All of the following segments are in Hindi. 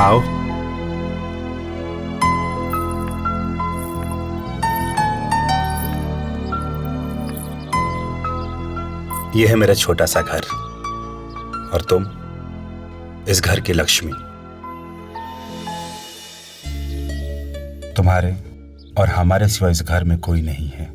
आओ। यह है मेरा छोटा सा घर और तुम इस घर की लक्ष्मी। तुम्हारे और हमारे सिवा इस घर में कोई नहीं है।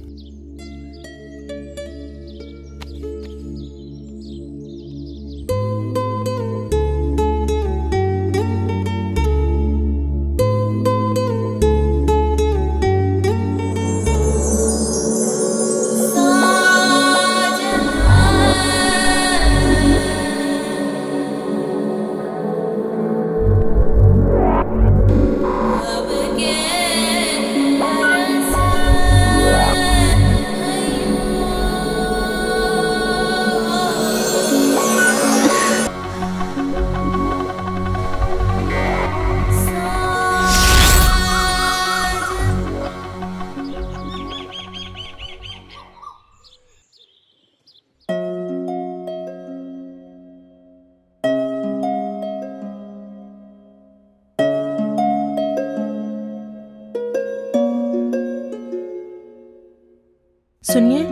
सुनिए,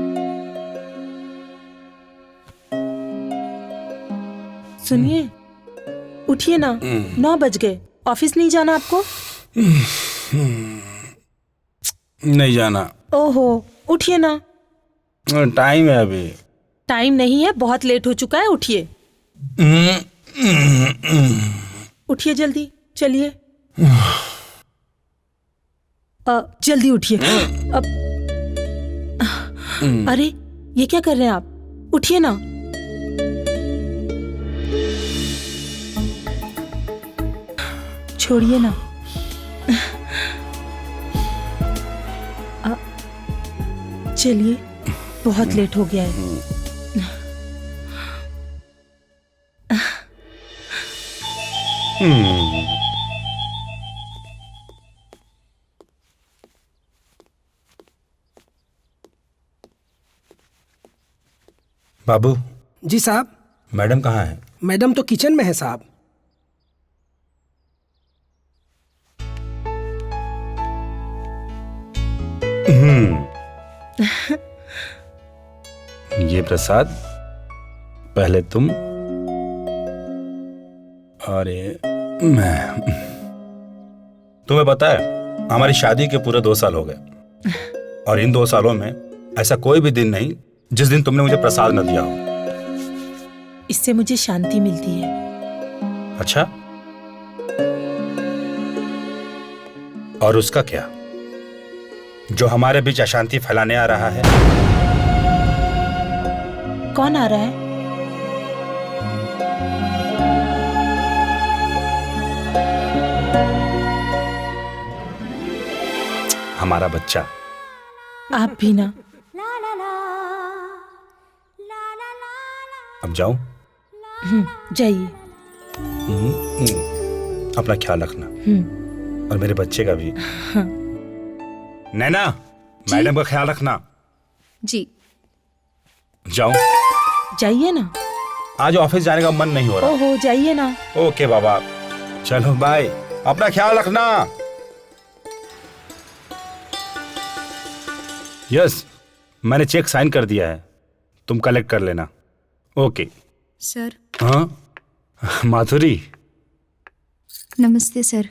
सुनिए, उठिए ना। 9 बज गए। ऑफिस नहीं जाना आपको? नहीं जाना। ओहो, उठिए ना। टाइम है अभी। टाइम नहीं है, बहुत लेट हो चुका है। उठिए, उठिए जल्दी, चलिए। जल्दी उठिए। अब अरे ये क्या कर रहे हैं आप? उठिए ना। छोड़िए ना। चलिए, बहुत लेट हो गया है। बाबू। जी साहब। मैडम कहाँ है? मैडम तो किचन में है साहब। ये प्रसाद पहले तुम और ये मैं। तुम्हें पता है हमारी शादी के पूरे 2 साल हो गए और इन 2 सालों में ऐसा कोई भी दिन नहीं जिस दिन तुमने मुझे प्रसाद न दिया हो। इससे मुझे शांति मिलती है। अच्छा, और उसका क्या जो हमारे बीच अशांति फैलाने आ रहा है? कौन आ रहा है? हमारा बच्चा। आप भी ना। अब जाऊं? जाइए। अपना ख्याल रखना और मेरे बच्चे का भी। नैना, मैडम का ख्याल रखना। जी। जाऊं? जाइए ना। आज ऑफिस जाने का मन नहीं हो रहा। ओहो, जाइए ना। ओके बाबा, चलो बाय, अपना ख्याल रखना। यस, मैंने चेक साइन कर दिया है, तुम कलेक्ट कर लेना। ओके। सर। हाँ माधुरी, नमस्ते sir.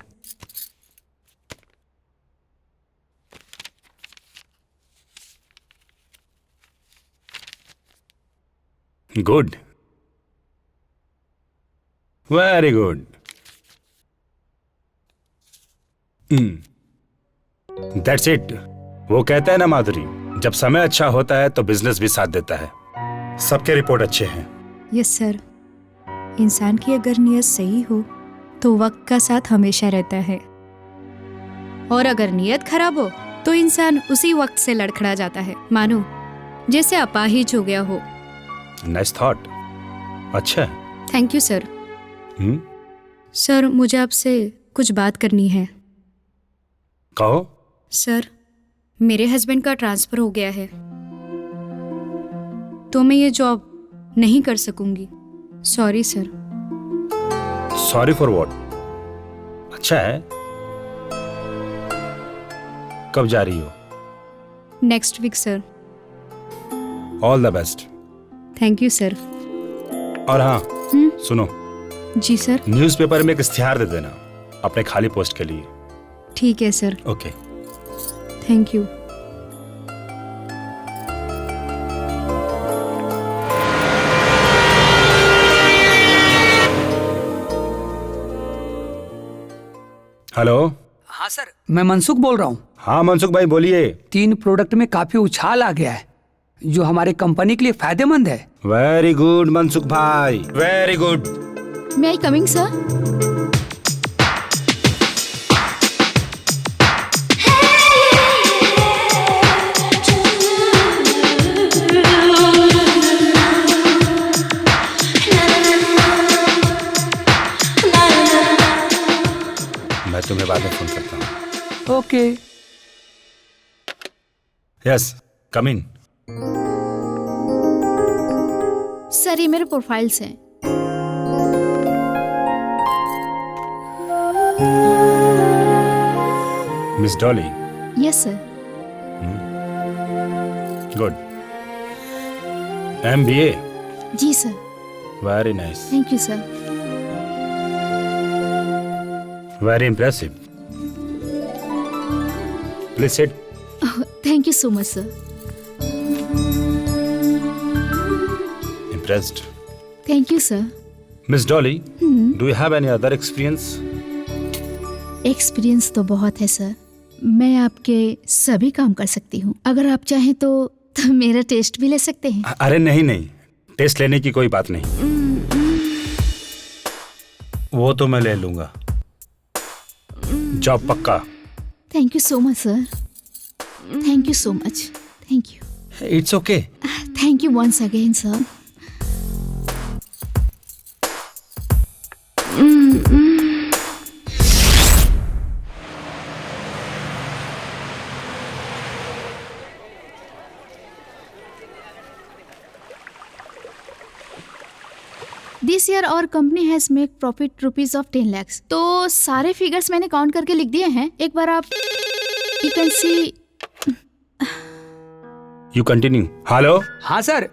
Good, very good. That's it. वो कहता है ना माधुरी, जब समय अच्छा होता है तो बिजनेस भी साथ देता है। सबके रिपोर्ट अच्छे हैं। Yes sir. इंसान की अगर नीयत सही हो तो वक्त का साथ हमेशा रहता है, और अगर नीयत खराब हो तो इंसान उसी वक्त से लड़खड़ा जाता है, मानो जैसे अपाहिज हो गया हो। Nice thought. अच्छा है। Thank you sir. सर, मुझे आपसे कुछ बात करनी है। कहो। सर, मेरे हस्बैंड का ट्रांसफर हो गया है, तो मैं ये जॉब नहीं कर सकूंगी। Sorry sir. Sorry for what? अच्छा है। कब जा रही हो? Next week sir. All the best. Thank you sir. और हाँ, सुनो, जी सर। न्यूज़पेपर में एक इश्तिहार दे देना अपने खाली पोस्ट के लिए। ठीक है sir. Okay. Thank you. Hello. हाँ सर, मैं मनसुख बोल रहा हूँ। हाँ मनसुख भाई बोलिए। 3 प्रोडक्ट में काफी उछाल आ गया है, जो हमारे कंपनी के लिए फायदेमंद है। वेरी गुड मनसुख भाई, very good. May I coming sir? मैं तुम्हें बाद में फोन करता हूँ। Okay. Yes, come in. Sir, ये मेरे प्रोफाइल्स हैं। Miss Dolly. Yes sir. Good. MBA। जी sir. Very nice. Thank you sir. Very impressive. Please sit. Thank you so much sir. Impressed. Thank you sir. Miss Dolly, do you have any other experience? Experience तो बहुत है सर, मैं आपके सभी काम कर सकती हूँ। अगर आप चाहें तो मेरा टेस्ट भी ले सकते हैं। अरे नहीं नहीं, टेस्ट लेने की कोई बात नहीं, वो तो मैं ले लूंगा। जॉब पक्का। Thank you so much sir. Thank you so much. Thank you. It's okay. Thank you once again sir. This year और company has make profit rupees of 10 lakhs। तो सारे फिगर्स मैंने काउंट करके लिख दिए हैं, एक बार आप you can see. You continue. Hello. हाँ सर,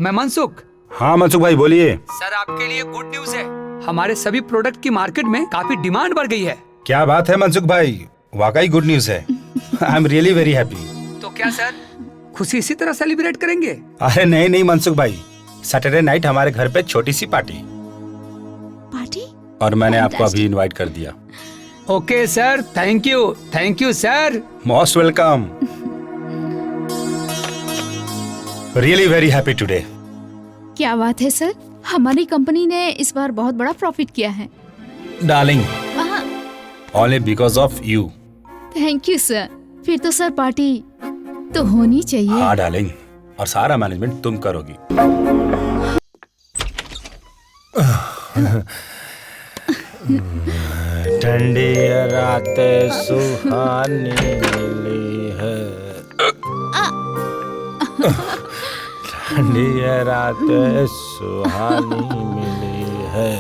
मैं मनसुख। हाँ मनसुख भाई बोलिए। सर, आपके लिए गुड न्यूज है, हमारे सभी प्रोडक्ट की मार्केट में काफी डिमांड बढ़ गई है। क्या बात है मनसुख भाई, वाकई गुड न्यूज है। I am really very happy. तो क्या सर, खुशी इसी तरह सेलिब्रेट करेंगे? अरे नहीं नहीं मनसुख भाई, सैटरडे नाइट हमारे घर पे छोटी सी पार्टी, और मैंने आपको अभी इनवाइट कर दिया। Okay sir, thank you sir. Most welcome. Really very happy today. क्या बात है सर, हमारी कंपनी ने इस बार बहुत बड़ा प्रॉफिट किया है। Darling, only because of you. Thank you sir. फिर तो सर पार्टी तो होनी चाहिए। हाँ डार्लिंग, और सारा मैनेजमेंट तुम करोगी। ठंडी रातें सुहानी मिली है, ठंडी रातें सुहानी मिली है।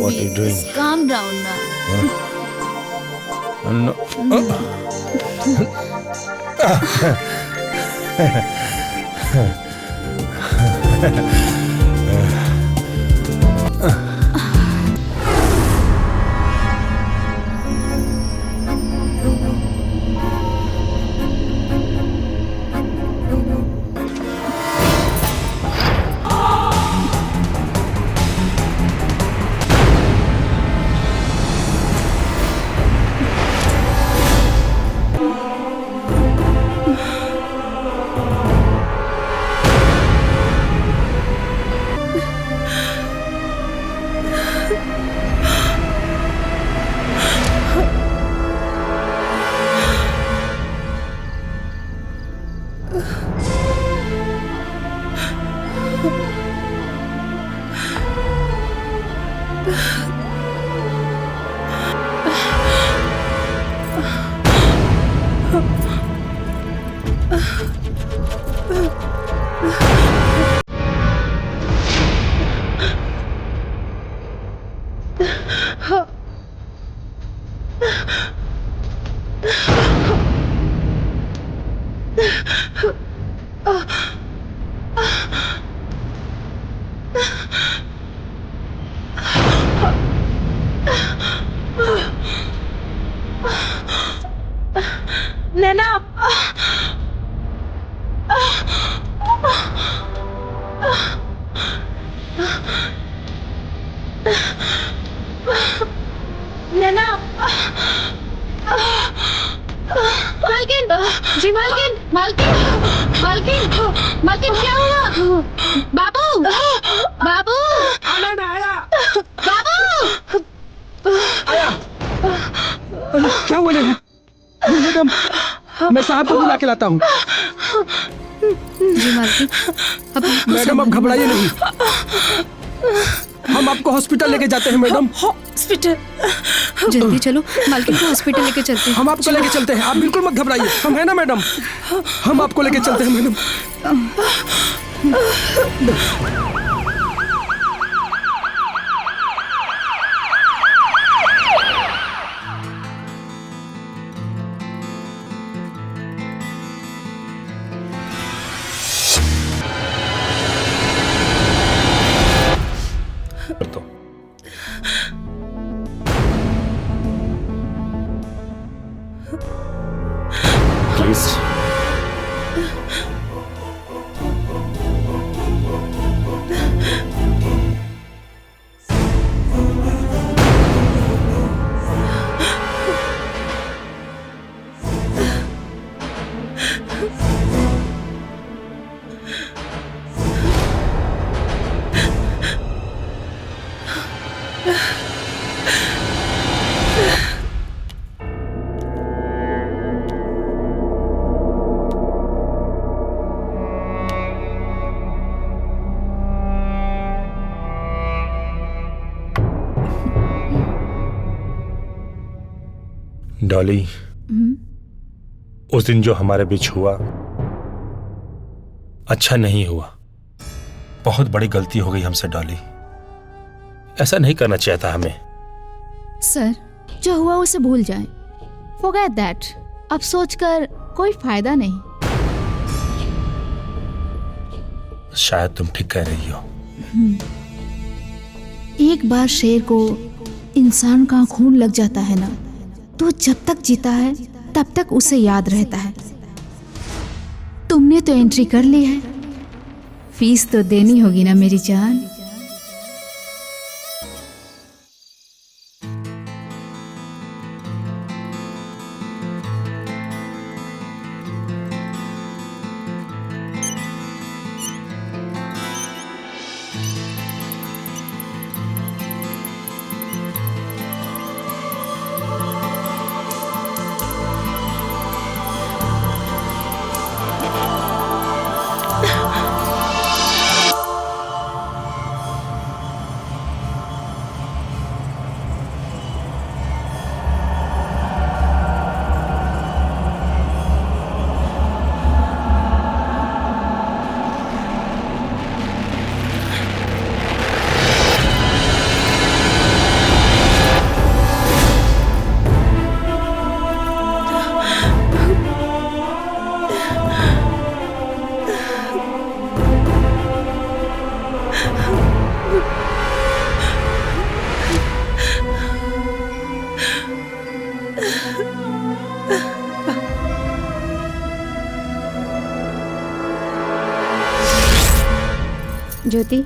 What are you doing? Just calm down now. नैना, नैना, मालकिन, जी मालकिन, मालकिन, मालकिन, मालकिन क्या हुआ? बाबू, बाबू, बाबू, क्या हुआ मैडम? मैं साहब को बुला के लाता हूँ। जी मालकिन, अब मैडम आप घबराइए नहीं, हम आपको हॉस्पिटल लेके जाते हैं मैडम। हॉस्पिटल? जल्दी चलो, मालकिन को हॉस्पिटल लेके चलते हैं। हम आपको लेके चलते हैं, आप बिल्कुल मत घबराइए, हम है ना मैडम, हम आपको लेके चलते हैं मैडम। तो प्लीज डॉली, उस दिन जो हमारे बीच हुआ अच्छा नहीं हुआ। बहुत बड़ी गलती हो गई हमसे डॉली, ऐसा नहीं करना चाहिए था हमें। सर, जो हुआ उसे भूल जाएं। Forget that. अब सोचकर कोई फायदा नहीं। शायद तुम ठीक कह रही हो। एक बार शेर को इंसान का खून लग जाता है ना, तो जब तक जीता है तब तक उसे याद रहता है। तुमने तो एंट्री कर ली है, फीस तो देनी होगी ना मेरी जान। ज्योति,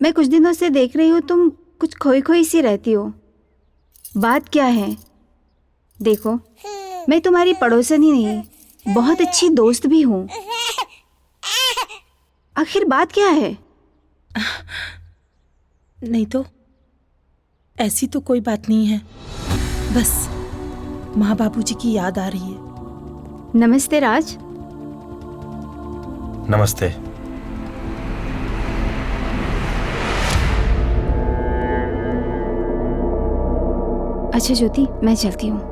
मैं कुछ दिनों से देख रही हूँ तुम कुछ खोई खोई सी रहती हो। बात क्या है? देखो, मैं तुम्हारी पड़ोसन ही नहीं, बहुत अच्छी दोस्त भी हूँ। आखिर बात क्या है? नहीं तो ऐसी तो कोई बात नहीं है, बस माँ बाबूजी की याद आ रही है। नमस्ते राज। नमस्ते। अच्छा ज्योति, मैं चलती हूँ।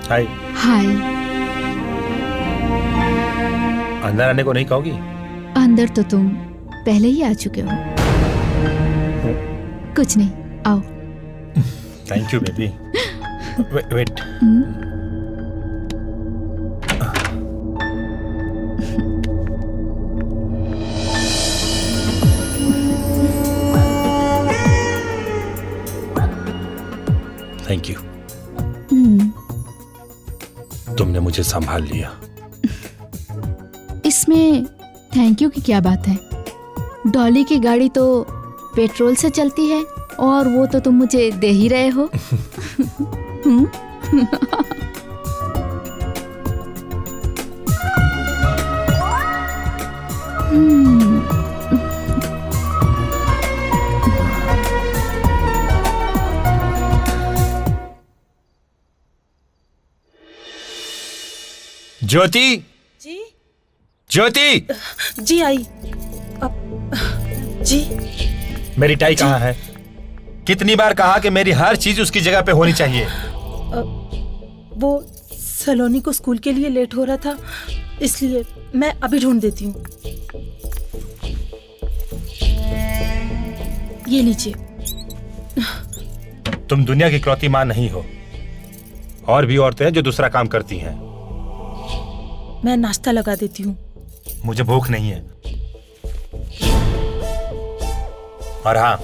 हाय। हाय। अंदर आने को नहीं कहोगी? अंदर तो तुम पहले ही आ चुके हो। कुछ नहीं, आओ। Thank you baby. Wait. Thank you. तुमने मुझे संभाल लिया। इसमें थैंक यू की क्या बात है? डॉली की गाड़ी तो पेट्रोल से चलती है और वो तो तुम मुझे दे ही रहे हो। ज्योति। जी ज्योति। जी आई। जी मेरी टाई कहाँ है? कितनी बार कहा कि मेरी हर चीज उसकी जगह पे होनी चाहिए। वो सलोनी को स्कूल के लिए लेट हो रहा था, इसलिए मैं अभी ढूंढ देती हूँ। ये लीजिए। तुम दुनिया की इकलौती मां नहीं हो। और भी औरतें हैं जो दूसरा काम करती हैं। मैं नाश्ता लगा देती हूँ। मुझे भूख नहीं है। और हाँ,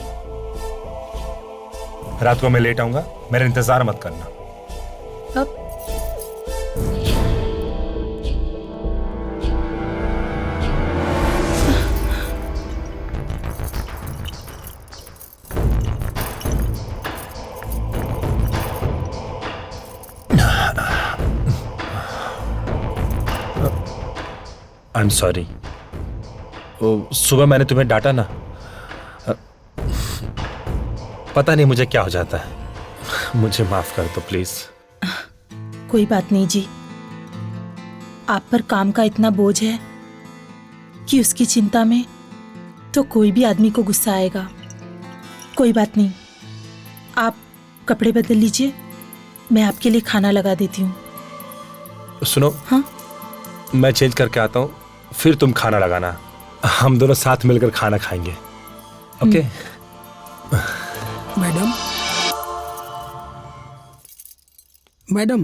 रात को मैं लेट आऊंगा, मेरा इंतजार मत करना। अब आई एम सॉरी। सुबह मैंने तुम्हें डांटा ना, पता नहीं मुझे क्या हो जाता है। मुझे माफ कर दो प्लीज। कोई बात नहीं जी, आप पर काम का इतना बोझ है कि उसकी चिंता में तो कोई भी आदमी को गुस्सा आएगा। कोई बात नहीं, आप कपड़े बदल लीजिए, मैं आपके लिए खाना लगा देती हूँ। सुनो। हाँ? मैं चेंज करके आता हूँ, फिर तुम खाना लगाना। हम दोनों साथ मिलकर खाना खाएंगे। ओके? मैडम, मैडम,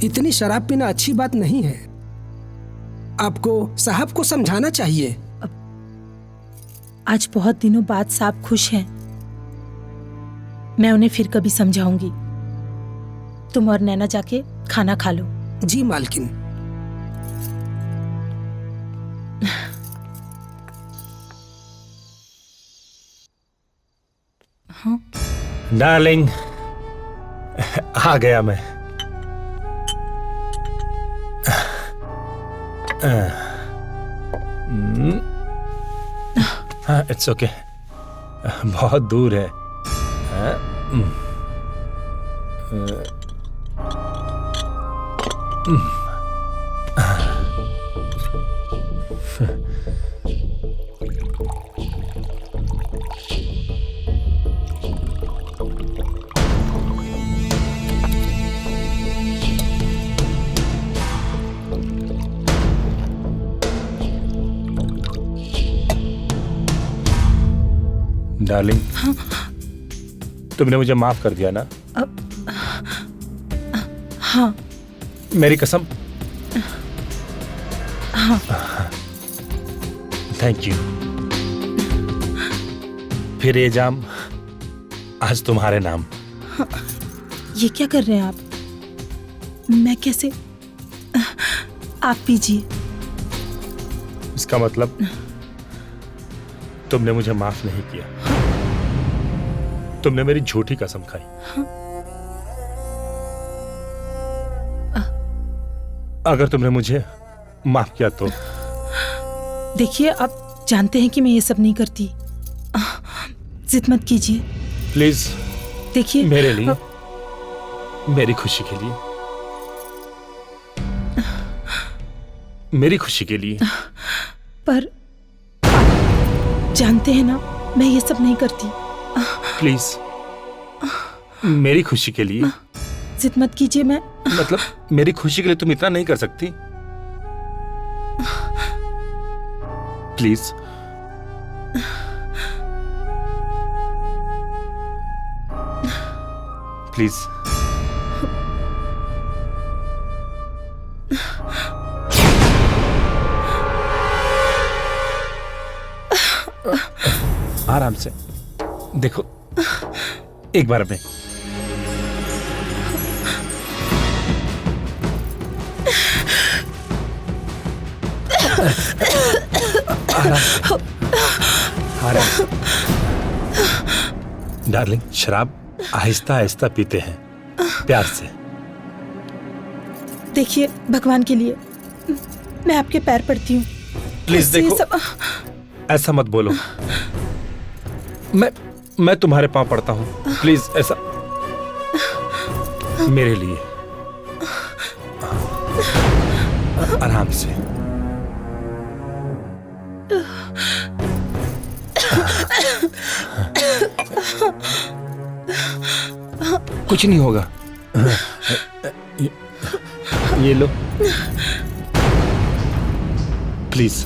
इतनी शराब पीना अच्छी बात नहीं है। आपको साहब को समझाना चाहिए। आज बहुत दिनों बाद साहब खुश हैं, मैं उन्हें फिर कभी समझाऊंगी। तुम और नैना जाके खाना खा लो। जी मालकिन। हाँ? डार्लिंग, आ गया मैं। हाँ, इट्स ओके। बहुत दूर है। डार्लिंग, तुमने मुझे माफ कर दिया ना? हाँ। मेरी कसम? हाँ। Thank you. फिर ये जाम आज तुम्हारे नाम। ये क्या कर रहे हैं आप? मैं कैसे? आप पीजिए। इसका मतलब तुमने मुझे माफ नहीं किया। तुमने मेरी झूठी कसम खाई। अगर तुमने मुझे माफ किया तो? देखिए, आप जानते हैं कि मैं ये सब नहीं करती। जिद मत कीजिए प्लीज। देखिए, मेरे लिए, मेरी खुशी के लिए, मेरी खुशी के लिए। पर आप जानते हैं ना, मैं ये सब नहीं करती। प्लीज, मेरी खुशी के लिए। जिद मत कीजिए। मैं मतलब मेरी खुशी के लिए तुम इतना नहीं कर सकती? प्लीज। प्लीज। आराम से देखो, एक बार में। आराम। डार्लिंग, शराब आहिस्ता आहिस्ता पीते हैं, प्यार से। देखिए, भगवान के लिए मैं आपके पैर पड़ती हूँ। प्लीज देखो, ऐसा मत बोलो। मैं तुम्हारे पांव पड़ता हूँ, प्लीज ऐसा। मेरे लिए आराम से। कुछ नहीं होगा। ये लो प्लीज।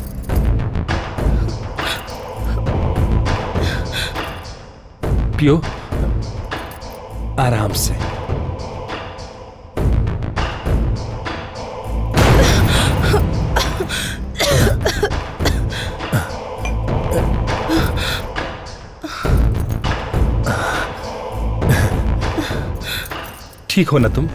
पियो आराम से। ठीक हो ना तुम?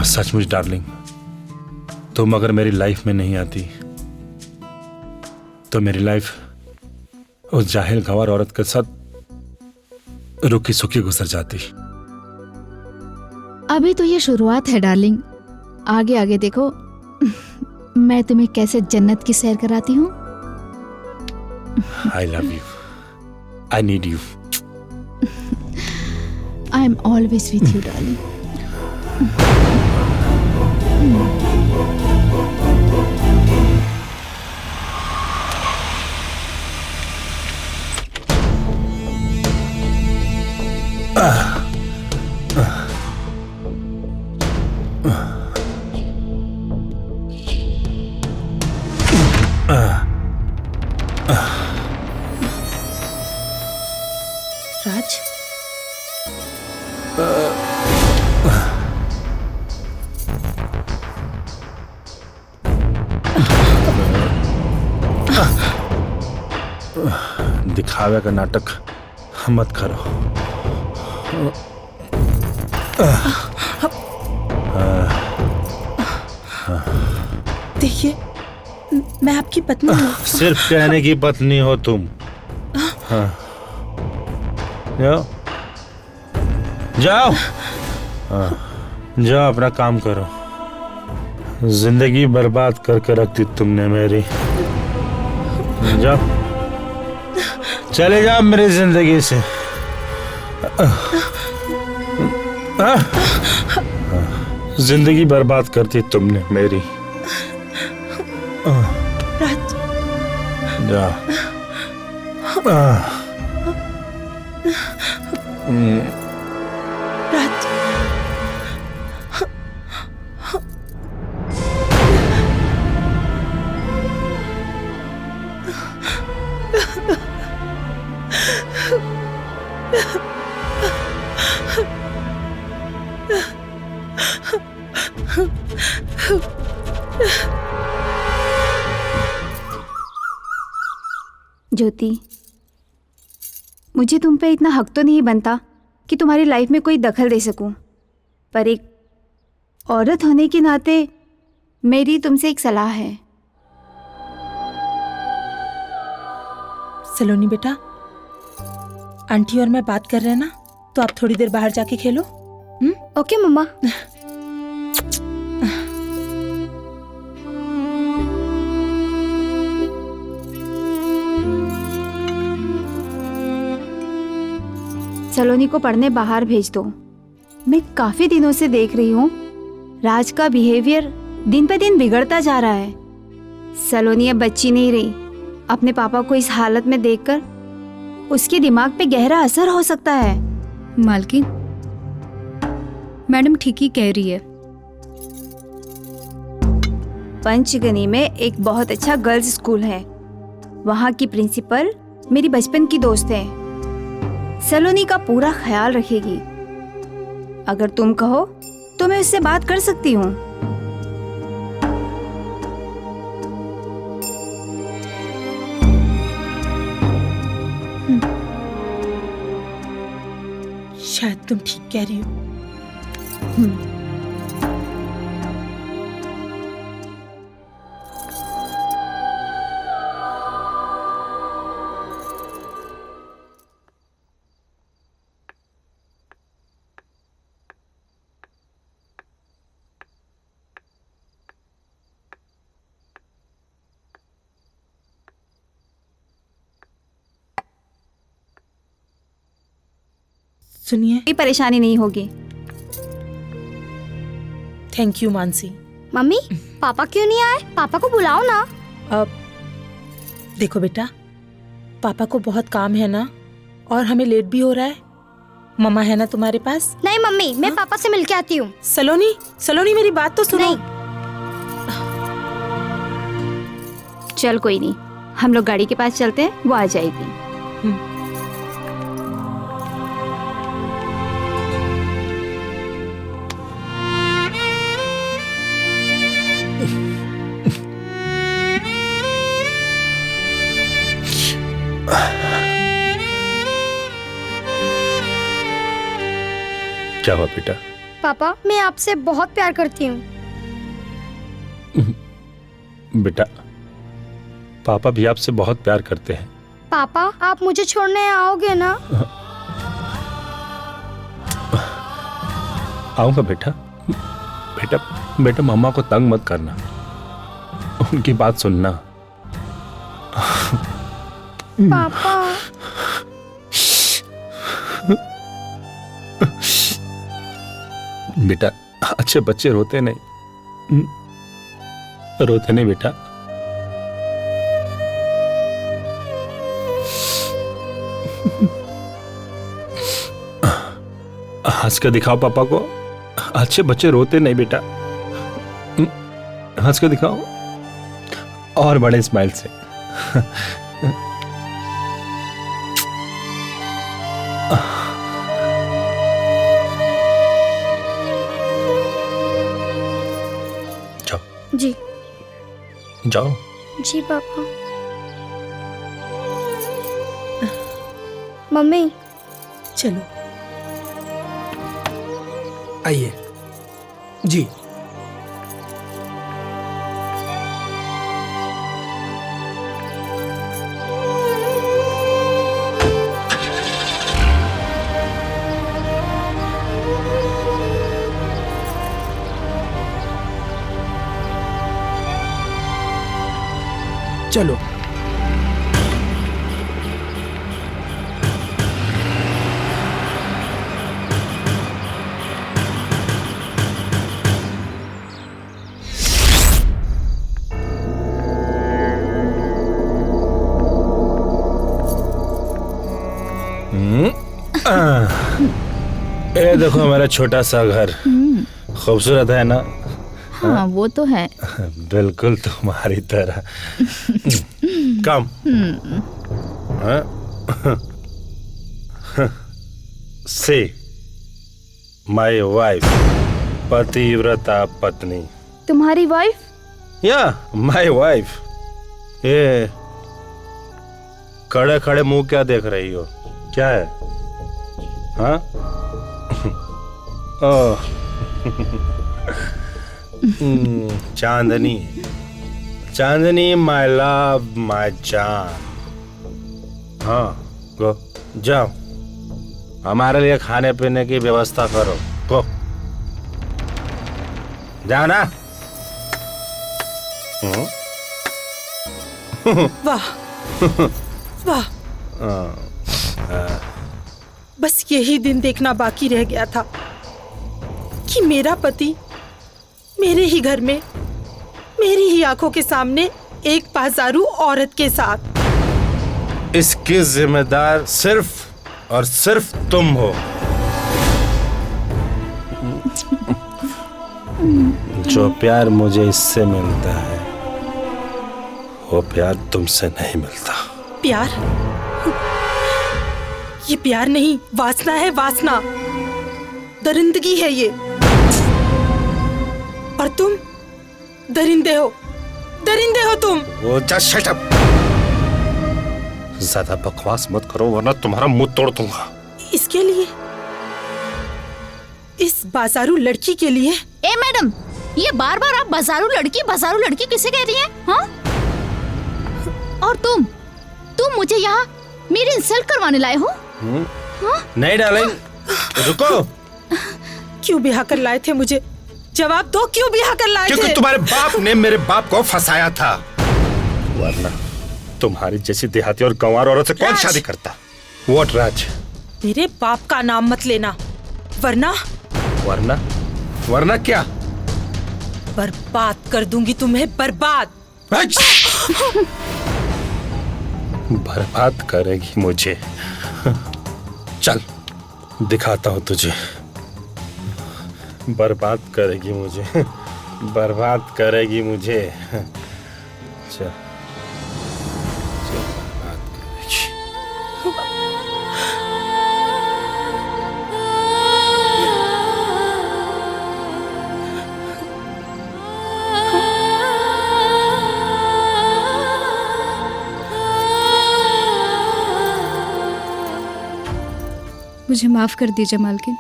सचमुच डार्लिंग, तुम अगर मेरी लाइफ में नहीं आती तो मेरी लाइफ उस जाहिल गंवार औरत के साथ रुकी सुखी गुजर जाती। अभी तो ये शुरुआत है डार्लिंग, आगे आगे देखो मैं तुम्हें कैसे जन्नत की सैर कराती हूँ। I love you, I need you. I am always with you darling. Raj, दिखावे का नाटक मत करो। देखिए मैं आपकी पत्नी हूँ। सिर्फ कहने की पत्नी हो तुम। हाँ। जाओ जाओ, हाँ, जाओ अपना काम करो। जिंदगी बर्बाद करके रख दी तुमने मेरी। जाओ, चले जाओ मेरी जिंदगी से। जिंदगी बर्बाद करती तुमने मेरी। राज, जा। राज, ज्योति, मुझे तुम पे इतना हक तो नहीं बनता कि तुम्हारी लाइफ में कोई दखल दे सकूं, पर एक औरत होने के नाते मेरी तुमसे एक सलाह है। सलोनी बेटा, आंटी और मैं बात कर रहे हैं ना, तो आप थोड़ी देर बाहर जाके खेलो। ओके मम्मा। सलोनी को पढ़ने बाहर भेज दो। मैं काफी दिनों से देख रही हूँ राज का बिहेवियर दिन पे दिन बिगड़ता जा रहा है। सलोनी अब बच्ची नहीं रही। अपने पापा को इस हालत में देखकर उसके दिमाग पे गहरा असर हो सकता है। मालकिन, मैडम ठीक ही कह रही है। पंचगनी में एक बहुत अच्छा गर्ल्स स्कूल है। वहाँ की प्रिंसिपल मेरी बचपन की दोस्त है। सलोनी का पूरा ख्याल रखेगी। अगर तुम कहो तो मैं उससे बात कर सकती हूँ। शायद तुम ठीक कह रही हो। सुनिए, कोई परेशानी नहीं होगी। Thank you Mansi. मम्मी, पापा क्यों नहीं आए? पापा को बुलाओ ना। अब देखो बेटा, पापा को बहुत काम है ना, और हमें लेट भी हो रहा है। मम्मा है ना तुम्हारे पास? नहीं मम्मी, मैं पापा से मिलके आती हूँ। सलोनी, सलोनी मेरी बात तो सुनो। नहीं। चल कोई नहीं, हम लोग गाड़ी के पास चलते हैं, वो आ जाएगी। क्या हुआ बेटा? पापा मैं आपसे बहुत प्यार करती हूँ। बेटा, पापा भी आपसे बहुत प्यार करते हैं। पापा आप मुझे छोड़ने आओगे ना? आऊंगा बेटा। बेटा बेटा मम्मा को तंग मत करना, उनकी बात सुनना। पापा बेटा, अच्छे बच्चे रोते नहीं, रोते नहीं बेटा। हंस के दिखाओ पापा को, अच्छे बच्चे रोते नहीं बेटा। हंस के दिखाओ और बड़े स्माइल से। जी जाओ। जी पापा। मम्मी चलो आइए जी। चलो ये देखो हमारा छोटा सा घर, खूबसूरत है ना? हाँ वो तो है। बिल्कुल तुम्हारी तरह। कम। से माय वाइफ, पतिव्रता पत्नी। तुम्हारी वाइफ? या माय वाइफ। ये खड़े खड़े मुंह क्या देख रही हो, क्या है? हाँ? ओह चांदनी, चांदनी माय लव माय जान। हाँ गो जाओ, हमारे लिए खाने पीने की व्यवस्था करो। गो जाओ ना। वाह वाह, बस यही दिन देखना बाकी रह गया था कि मेरा पति मेरे ही घर में, मेरी ही आंखों के सामने एक बाजारू औरत के साथ। इसकी जिम्मेदार सिर्फ और सिर्फ तुम हो। जो प्यार मुझे इससे मिलता है वो प्यार तुमसे नहीं मिलता। प्यार? ये प्यार नहीं, वासना है, वासना, दरिंदगी है ये। और तुम दरिंदे हो, दरिंदे हो तुम। वो जस्ट शट अप, ज्यादा बकवास मत करो वरना तुम्हारा मुंह तोड़ दूंगा। इसके लिए, इस बाजारू लड़की के लिए? ए मैडम, ये बार बार आप बाजारू लड़की किसे कह रही हैं? हाँ? और तुम मुझे यहाँ मेरी इंसल्ट करवाने लाए हो? हाँ? नहीं डार्लिंग, रुको। क्यों ब्याह कर लाए थे मुझे? जवाब दो, क्यों ब्याह कर लाए थे? क्योंकि तुम्हारे बाप ने मेरे बाप को फंसाया था, वरना तुम्हारी जैसी देहाती और गंवार औरत से कौन शादी करता? व्हाट राज? मेरे बाप का नाम मत लेना, वरना वरना क्या? बर्बाद कर दूंगी तुम्हें, बर्बाद। बर्बाद करेगी मुझे? चल दिखाता हूँ तुझे। बर्बाद करेगी मुझे, बर्बाद करेगी मुझे। चल बर्बाद करेगी। मुझे माफ कर दीजिए मालकिन,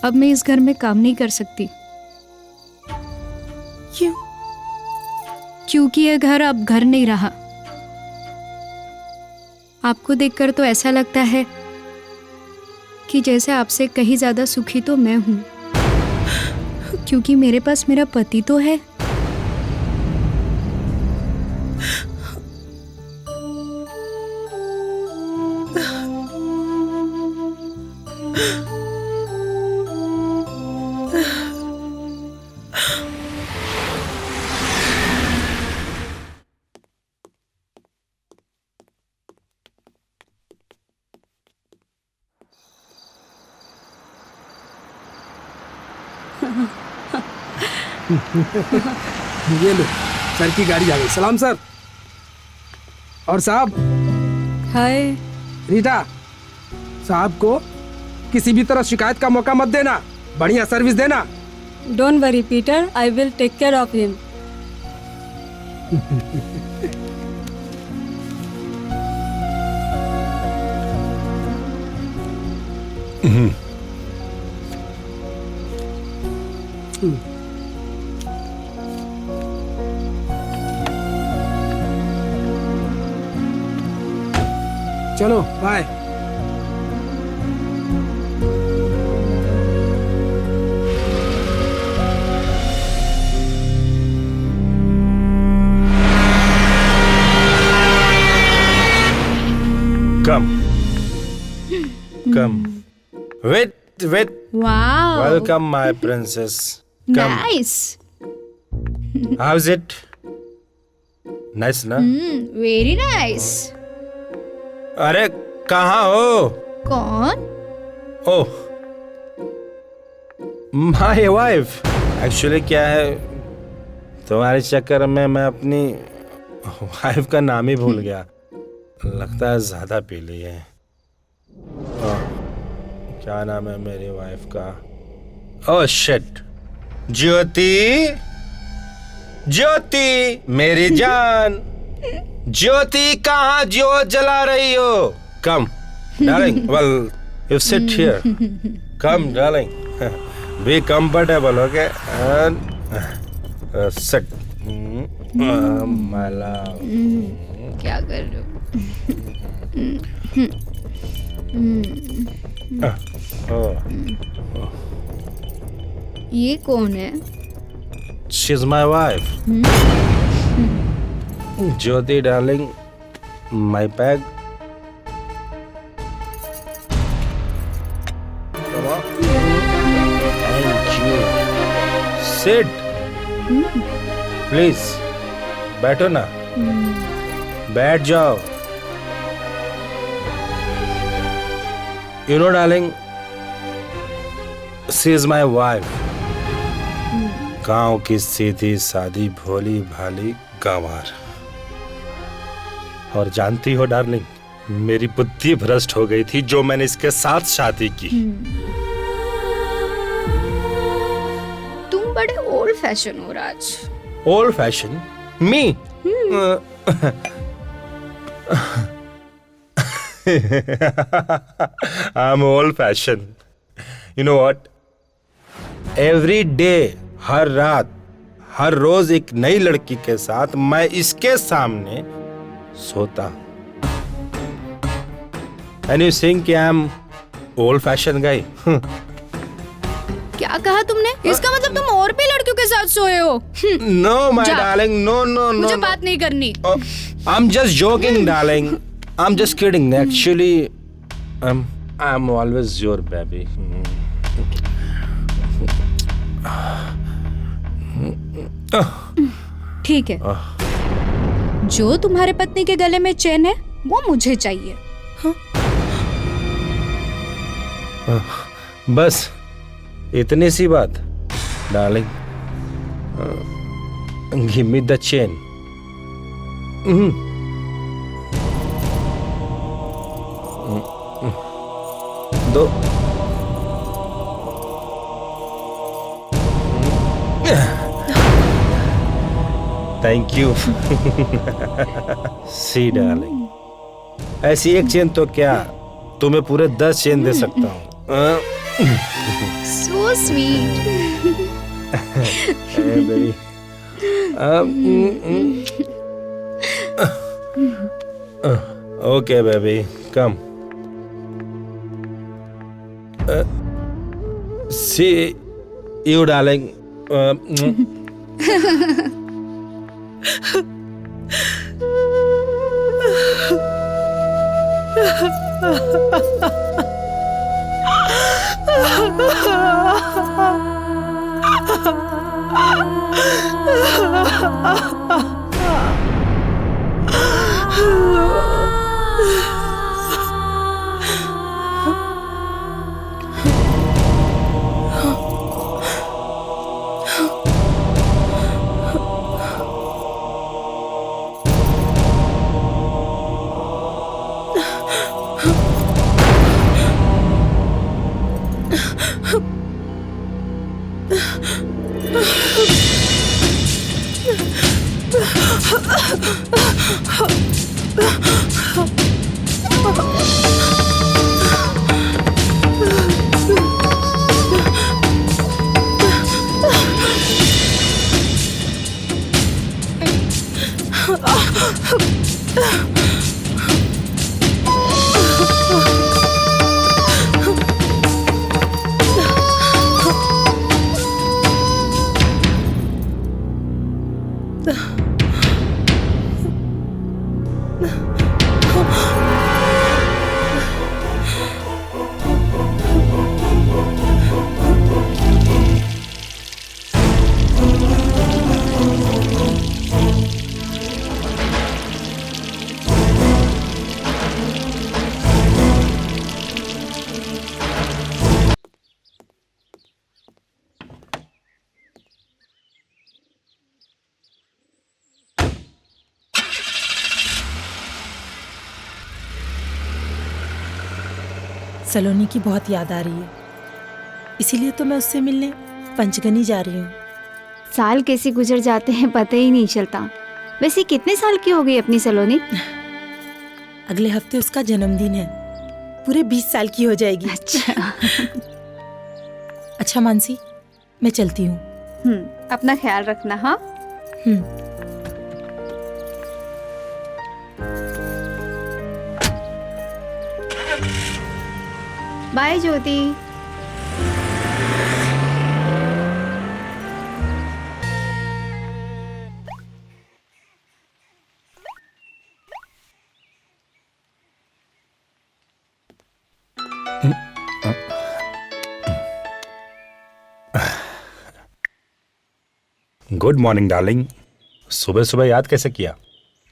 अब मैं इस घर में काम नहीं कर सकती। क्यों? क्योंकि ये घर अब घर नहीं रहा। आपको देखकर तो ऐसा लगता है कि जैसे आपसे कहीं ज्यादा सुखी तो मैं हूं, क्योंकि मेरे पास मेरा पति तो है। ये लो, सर की गाड़ी आ गई। सलाम सर। और साहब। हाय। रीटा, साहब को किसी भी तरह शिकायत का मौका मत देना, बढ़िया सर्विस देना। Don't worry Peter, I will take care of him. चलो bye. Come. Come. Wait. Wow, Welcome, my princess. Come. Nice. How's it? Nice, ना? Very nice. अरे कहाँ हो? कौन? ओह, my wife. Actually क्या है, तुम्हारे चक्कर में मैं अपनी वाइफ का नाम ही भूल गया। लगता है ज्यादा पी ली है। क्या नाम है मेरी वाइफ का? ओह शिट, ज्योति। ज्योति मेरी जान, ज्योति कहाँ ज्योत जला रही हो? Come darling, well you sit here. Come darling, be comfortable, okay? Sit my love. क्या कर रहे हो? ये कौन है? She is my wife. Jyoti darling, my peg. Thank you. Sit please, बैठो ना, बैठ जाओ। You know, darling, she is my wife. गांव की सीधी सादी भोली भाली गंवार। और जानती हो डार्लिंग, मेरी बुद्धि भ्रष्ट हो गई थी जो मैंने इसके साथ शादी की। तुम बड़े ओल्ड फैशन हो Raj. Old fashion? Me? I'm old fashioned. You know what? Every day, हर रात, हर रोज एक नई लड़की के साथ मैं इसके सामने सोता हूं। And you think I'm old fashioned guy? क्या कहा तुमने? इसका मतलब तुम और भी लड़कियों के साथ सोए हो? No, my जा। darling, no. मुझे बात नहीं करनी। I'm just joking, darling. I'm just kidding. Actually, I'm always your baby. ठीक है, जो तुम्हारे पत्नी के गले में चैन है वो मुझे चाहिए। बस इतनी सी बात, darling. Give me the chain. दो। Thank you. सी डार्लिंग, ऐसी एक चेन तो क्या, तुम्हें पूरे 10 चेन दे सकता हूँ। So sweet. Hey, baby. Okay, baby, come. See you, darling. सलोनी की बहुत याद आ रही है, इसीलिए तो मैं उससे मिलने पंचगनी जा रही हूँ। साल कैसे गुजर जाते हैं पता ही नहीं चलता। वैसे कितने साल की हो गई अपनी सलोनी? अगले हफ्ते उसका जन्मदिन है, पूरे 20 साल की हो जाएगी। अच्छा। अच्छा मानसी, मैं चलती हूँ। अपना ख्याल रखना। हाँ। Bye Jyoti. Good morning darling. सुबह सुबह याद कैसे किया?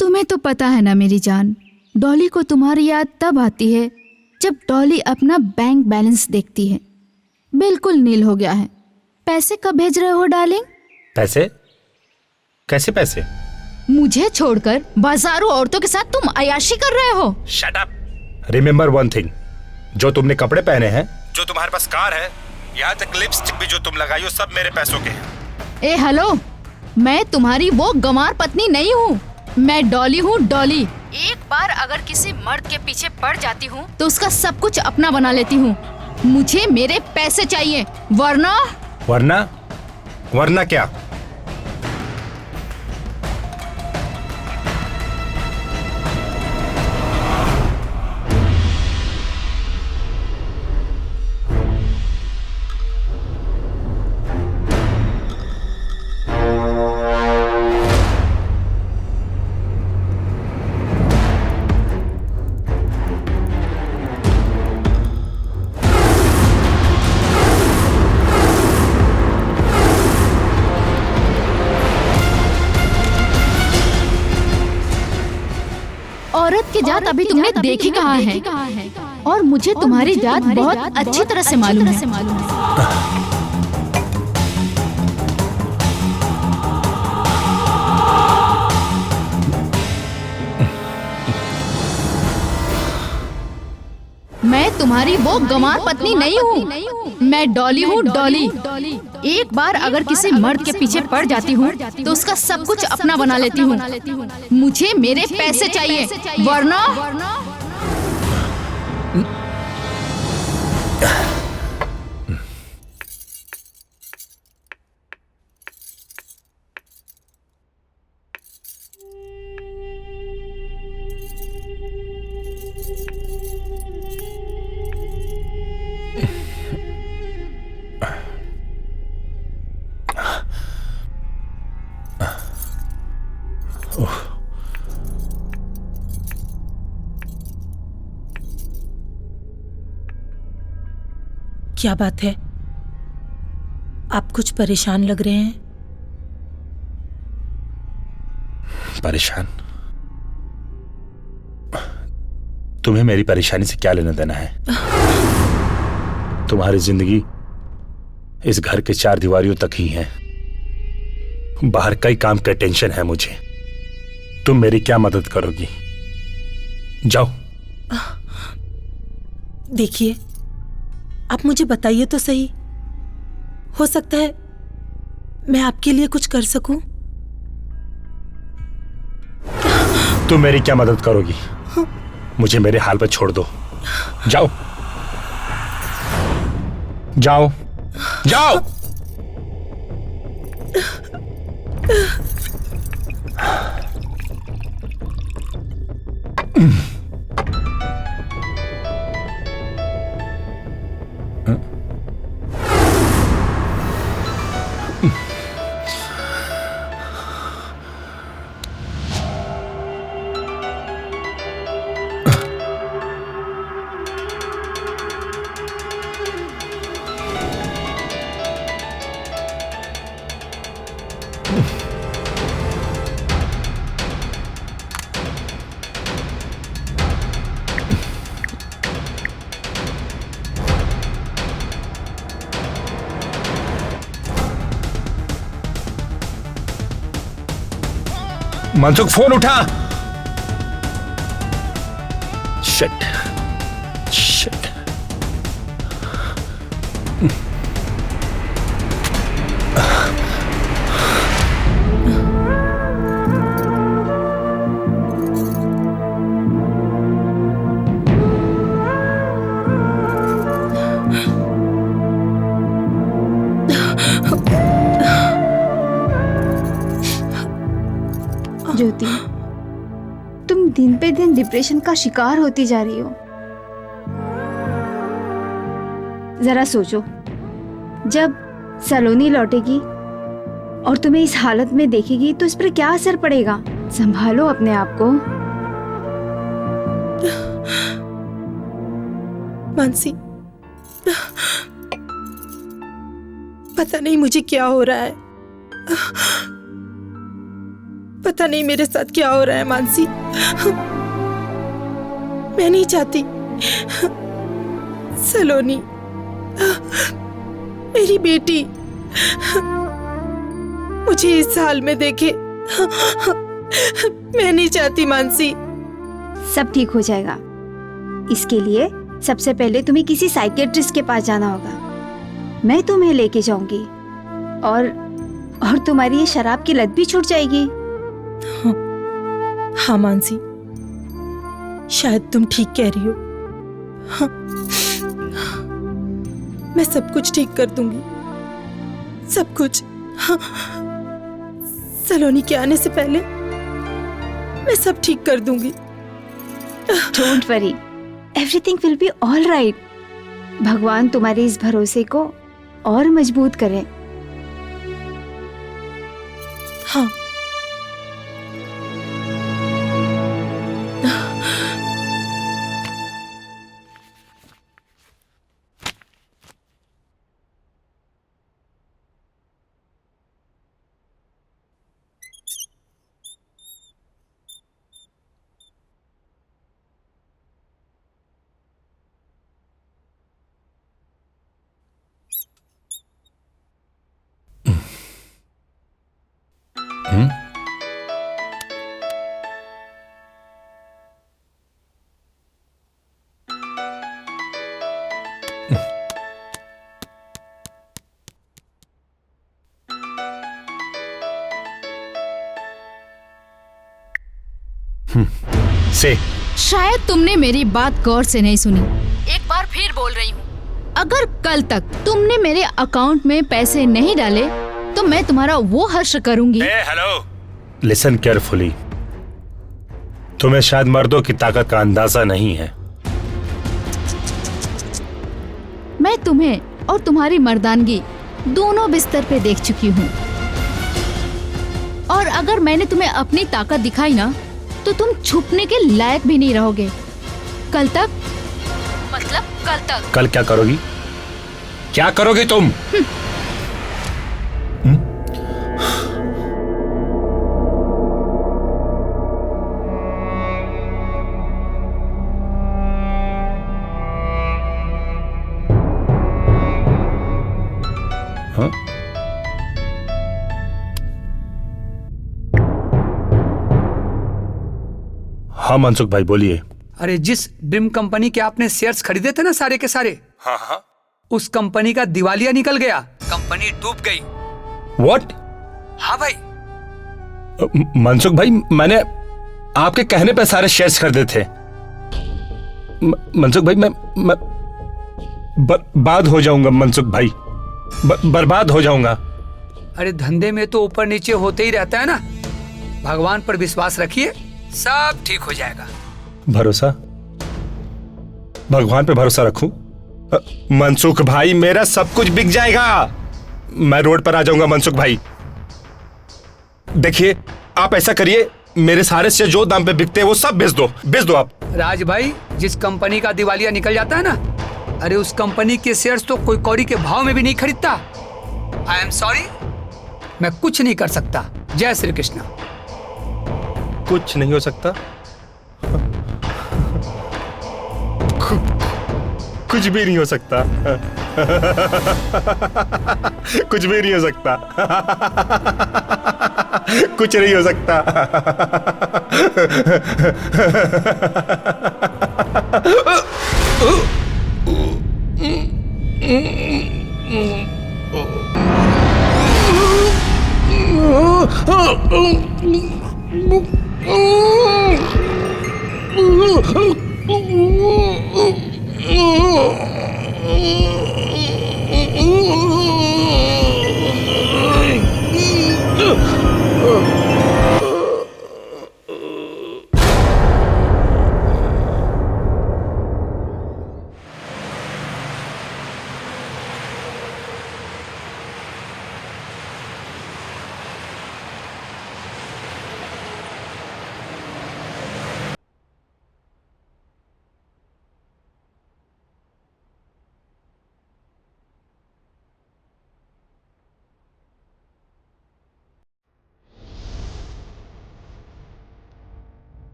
तुम्हें तो पता है ना मेरी जान, डॉली को तुम्हारी याद तब आती है जब डॉली अपना बैंक बैलेंस देखती है, बिल्कुल नील हो गया है। पैसे कब भेज रहे हो डार्लिंग? पैसे? कैसे पैसे? मुझे छोड़कर बाजारों औरतों के साथ तुम अयाशी कर रहे हो। Shut up. Remember one thing, जो तुमने कपड़े पहने हैं, जो तुम्हारे पास कार है, यहाँ तक लिपस्टिक भी जो तुम लगाई हो, सब मेरे पैसों के हैं। ए हेलो, मैं तुम्हारी वो गंवार पत्नी नहीं हूँ, मैं डॉली हूँ, डॉली। एक बार अगर किसी मर्द के पीछे पड़ जाती हूँ तो उसका सब कुछ अपना बना लेती हूँ। मुझे मेरे पैसे चाहिए, वरना वरना क्या? औरत की जात अभी तुमने देखी कहाँ है, और मुझे तुम्हारी जात बहुत अच्छी तरह से मालूम है। मैं तुम्हारी वो गंवार पत्नी नहीं हूँ, मैं डॉली हूँ, डॉली। एक बार अगर किसी मर्द के पीछे पड़ जाती हूँ तो उसका सब कुछ अपना बना लेती हूँ। मुझे मेरे पैसे चाहिए, वरना क्या बात है? आप कुछ परेशान लग रहे हैं। परेशान? तुम्हें मेरी परेशानी से क्या लेना देना है? तुम्हारी जिंदगी इस घर के 4 दीवारियों तक ही है। बाहर कई काम का टेंशन है मुझे। तुम मेरी क्या मदद करोगी? जाओ। देखिए, आप मुझे बताइए तो सही। हो सकता है मैं आपके लिए कुछ कर सकूं। तुम मेरी क्या मदद करोगी? मुझे मेरे हाल पर छोड़ दो। जाओ जाओ जाओ। मनसुख, फोन उठा। Shit shit. ज्योति, तुम दिन पे दिन डिप्रेशन का शिकार होती जा रही हो। जरा सोचो, जब सलोनी लौटेगी और तुम्हें इस हालत में देखेगी तो इस पर क्या असर पड़ेगा? संभालो अपने आप को। मानसी, पता नहीं मुझे क्या हो रहा है। पता नहीं मेरे साथ क्या हो रहा है मानसी। मैं नहीं चाहती सलोनी, मेरी बेटी, मुझे इस हाल में देखे। मैं नहीं चाहती मानसी। सब ठीक हो जाएगा। इसके लिए सबसे पहले तुम्हें किसी साइकियाट्रिस्ट के पास जाना होगा। मैं तुम्हें लेके जाऊंगी और तुम्हारी ये शराब की लत भी छूट जाएगी। हाँ मानसी, शायद तुम ठीक कह रही हो। हाँ, मैं सब कुछ ठीक कर दूंगी, सब कुछ। हाँ, सलोनी के आने से पहले मैं सब ठीक कर दूंगी। Don't worry, everything will be all right. भगवान तुम्हारे इस भरोसे को और मजबूत करे। हाँ। से शायद तुमने मेरी बात गौर से नहीं सुनी। एक बार फिर बोल रही हूँ, अगर कल तक तुमने मेरे अकाउंट में पैसे नहीं डाले तो मैं तुम्हारा वो हर्ष करूंगी। Hello, listen carefully. तुम्हें शायद मर्दों की ताकत का अंदाजा नहीं है। मैं तुम्हें और तुम्हारी मर्दानगी दोनों बिस्तर पे देख चुकी हूँ और अगर मैंने तुम्हें अपनी ताकत दिखाई ना तो तुम छुपने के लायक भी नहीं रहोगे। कल तक, मतलब कल तक। कल क्या करोगी? क्या करोगी तुम? हाँ? हाँ मनसुख भाई बोलिए। अरे जिस ड्रीम कंपनी के आपने शेयर्स खरीदे थे ना सारे के सारे, हाँ हाँ, उस कंपनी का दिवालिया निकल गया, कंपनी डूब गई। व्हाट? हाँ भाई। मनसुख भाई मैंने आपके कहने पे सारे शेयर्स खरीदे थे। मनसुख भाई मैं बर्बाद हो जाऊंगा मनसुख भाई, बर्बाद हो जाऊंगा। अरे धंधे में तो ऊपर नीचे होते ही रहता है ना, भगवान पर विश्वास रखिए, सब ठीक हो जाएगा। भरोसा? भगवान पे भरोसा रखूं? मनसुख भाई मेरा सब कुछ बिक जाएगा, मैं रोड पर आ जाऊंगा मनसुख भाई। देखिए आप ऐसा करिए, मेरे सारे शेयर जो दाम पे बिकते हैं वो सब बेच दो आप। राज भाई, जिस कंपनी का दिवालिया निकल जाता है ना, अरे उस कंपनी के शेयर्स तो कोई कौड़ी के भाव में भी नहीं खरीदता। आई एम सॉरी, मैं कुछ नहीं कर सकता। जय श्री कृष्ण। कुछ नहीं हो सकता? कुछ भी नहीं हो सकता। कुछ भी नहीं हो सकता। कुछ नहीं हो सकता।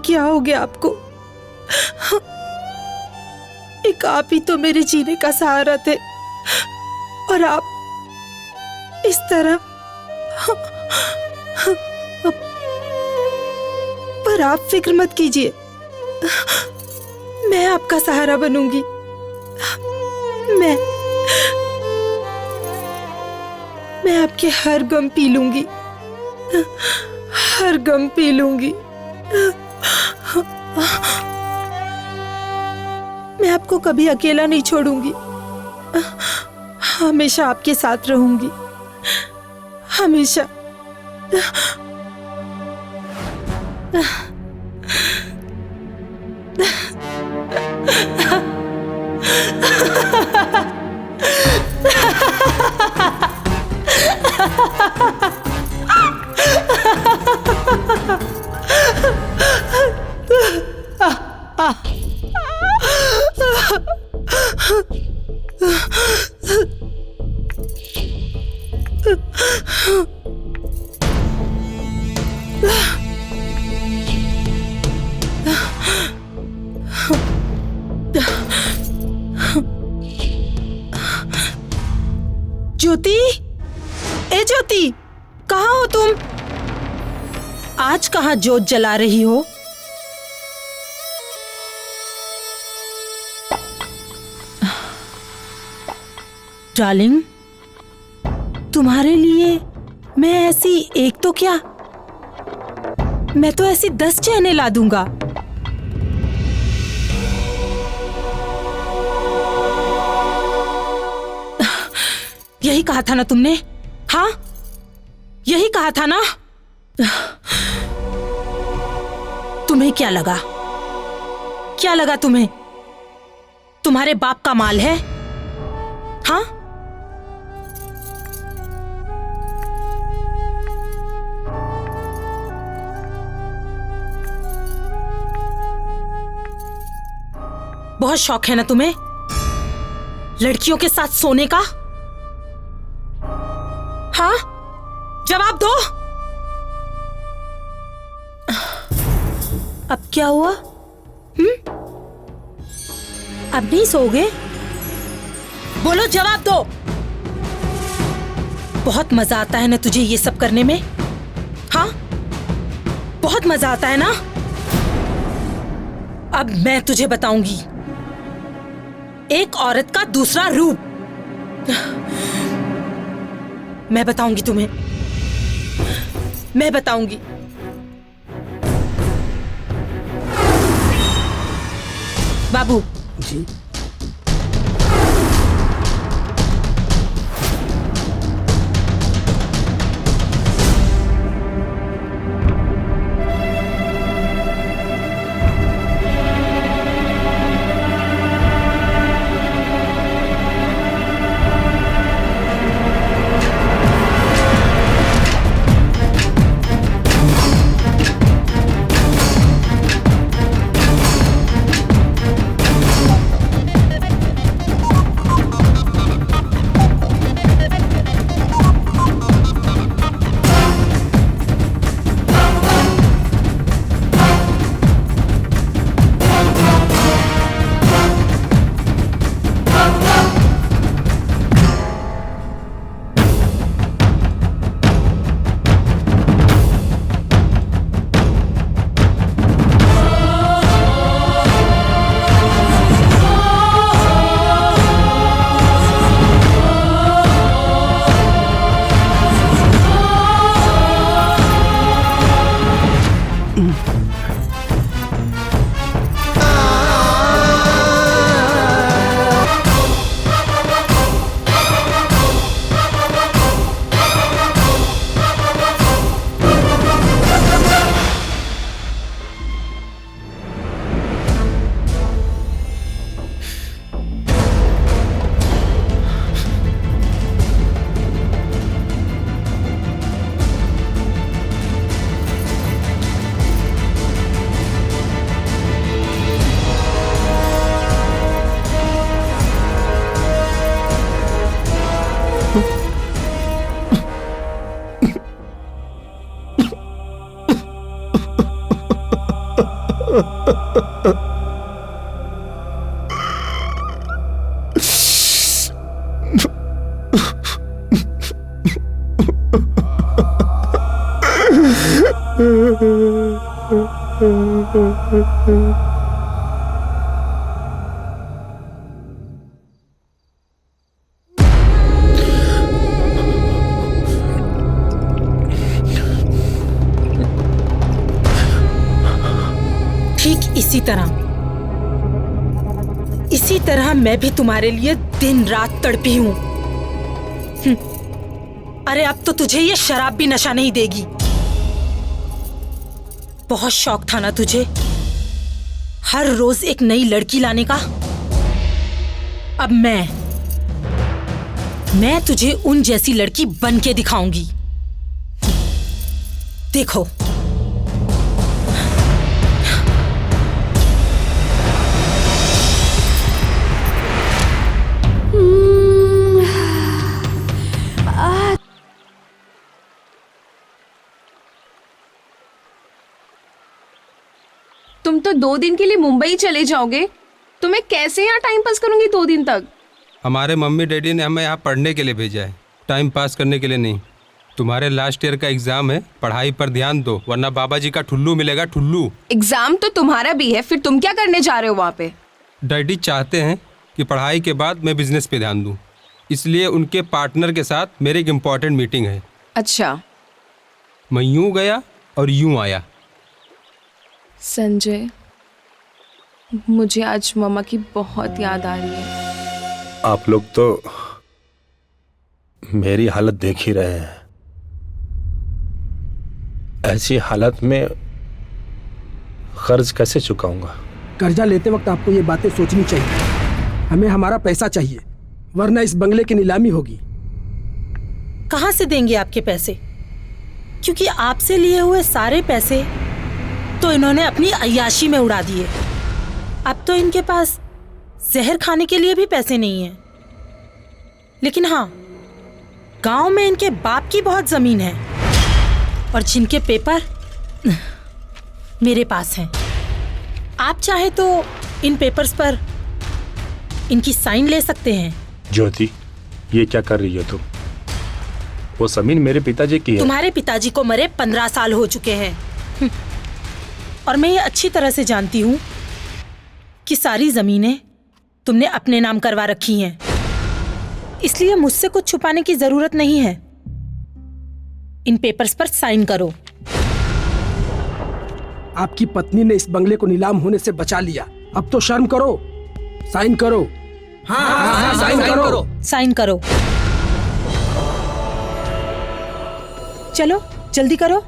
क्या हो गया आपको? एक आप ही तो मेरे जीने का सहारा थे और आप इस तरह। पर आप फिक्र मत कीजिए, मैं आपका सहारा बनूंगी। मैं आपके हर गम पी लूंगी, हर गम पी लूंगी। मैं आपको कभी अकेला नहीं छोड़ूंगी, हमेशा आपके साथ रहूंगी, हमेशा। ज्योति, ए ज्योति, कहाँ हो तुम? आज कहाँ जोत जला रही हो? डार्लिंग, तुम्हारे लिए मैं ऐसी एक तो क्या, मैं तो ऐसी 10 चैने ला दूंगा। यही कहा था ना तुमने? हाँ, यही कहा था ना? तुम्हें क्या लगा? क्या लगा तुम्हें? तुम्हारे बाप का माल है? हाँ? बहुत शौक है ना तुम्हें लड़कियों के साथ सोने का? हाँ, जवाब दो। अब क्या हुआ? अब नहीं सोओगे? बोलो, जवाब दो। बहुत मजा आता है ना तुझे ये सब करने में? हाँ, बहुत मजा आता है ना? अब मैं तुझे बताऊंगी एक औरत का दूसरा रूप। मैं बताऊंगी तुम्हें, मैं बताऊंगी। बाबू जी। ठीक इसी तरह मैं भी तुम्हारे लिए दिन रात तड़पी हूं। अरे अब तो तुझे ये शराब भी नशा नहीं देगी। बहुत शौक था ना तुझे हर रोज एक नई लड़की लाने का। अब मैं तुझे उन जैसी लड़की बन के दिखाऊंगी। देखो, तुम तो 2 दिन के लिए मुंबई चले जाओगे, तो मैं कैसे यहाँ टाइम पास करूंगी 2 दिन तक? हमारे मम्मी डैडी ने हमें यहाँ पढ़ने के लिए भेजा है। टाइम पास करने के लिए नहीं। तुम्हारे लास्ट ईयर का एग्जाम है, पढ़ाई पर ध्यान दो वरना बाबा जी का ठुल्लू मिलेगा, ठुल्लू। एग्जाम तो तुम्हारा भी है, फिर तुम क्या करने जा रहे हो वहाँ पे? डैडी चाहते हैं कि पढ़ाई के बाद मैं बिजनेस पे ध्यान दूँ, इसलिए उनके पार्टनर के साथ मेरी एक इम्पॉर्टेंट मीटिंग है। अच्छा। मैं यूं गया और यूं आया। संजय, मुझे आज मम्मा की बहुत याद आ रही है। आप लोग तो मेरी हालत देख ही रहे हैं। ऐसी हालत में कर्ज कैसे चुकाऊंगा? कर्जा लेते वक्त आपको ये बातें सोचनी चाहिए। हमें हमारा पैसा चाहिए, वरना इस बंगले की नीलामी होगी। कहां से देंगे आपके पैसे? क्योंकि आपसे लिए हुए सारे पैसे तो इन्होंने अपनी अय्याशी में उड़ा दिए। अब तो इनके पास जहर खाने के लिए भी पैसे नहीं हैं। लेकिन हाँ, गांव में इनके बाप की बहुत जमीन है और जिनके पेपर मेरे पास हैं। आप चाहे तो इन पेपर्स पर इनकी साइन ले सकते हैं। ज्योति, ये क्या कर रही हो तुम? वो जमीन मेरे पिताजी की है। तुम्हारे पिताजी को मरे 15 साल हो चुके हैं और मैं ये अच्छी तरह से जानती हूँ कि सारी जमीनें तुमने अपने नाम करवा रखी हैं। इसलिए मुझसे कुछ छुपाने की जरूरत नहीं है। इन पेपर्स पर साइन करो। आपकी पत्नी ने इस बंगले को नीलाम होने से बचा लिया, अब तो शर्म करो। साइन करो। हाँ, साइन करो। साइन करो। चलो जल्दी करो।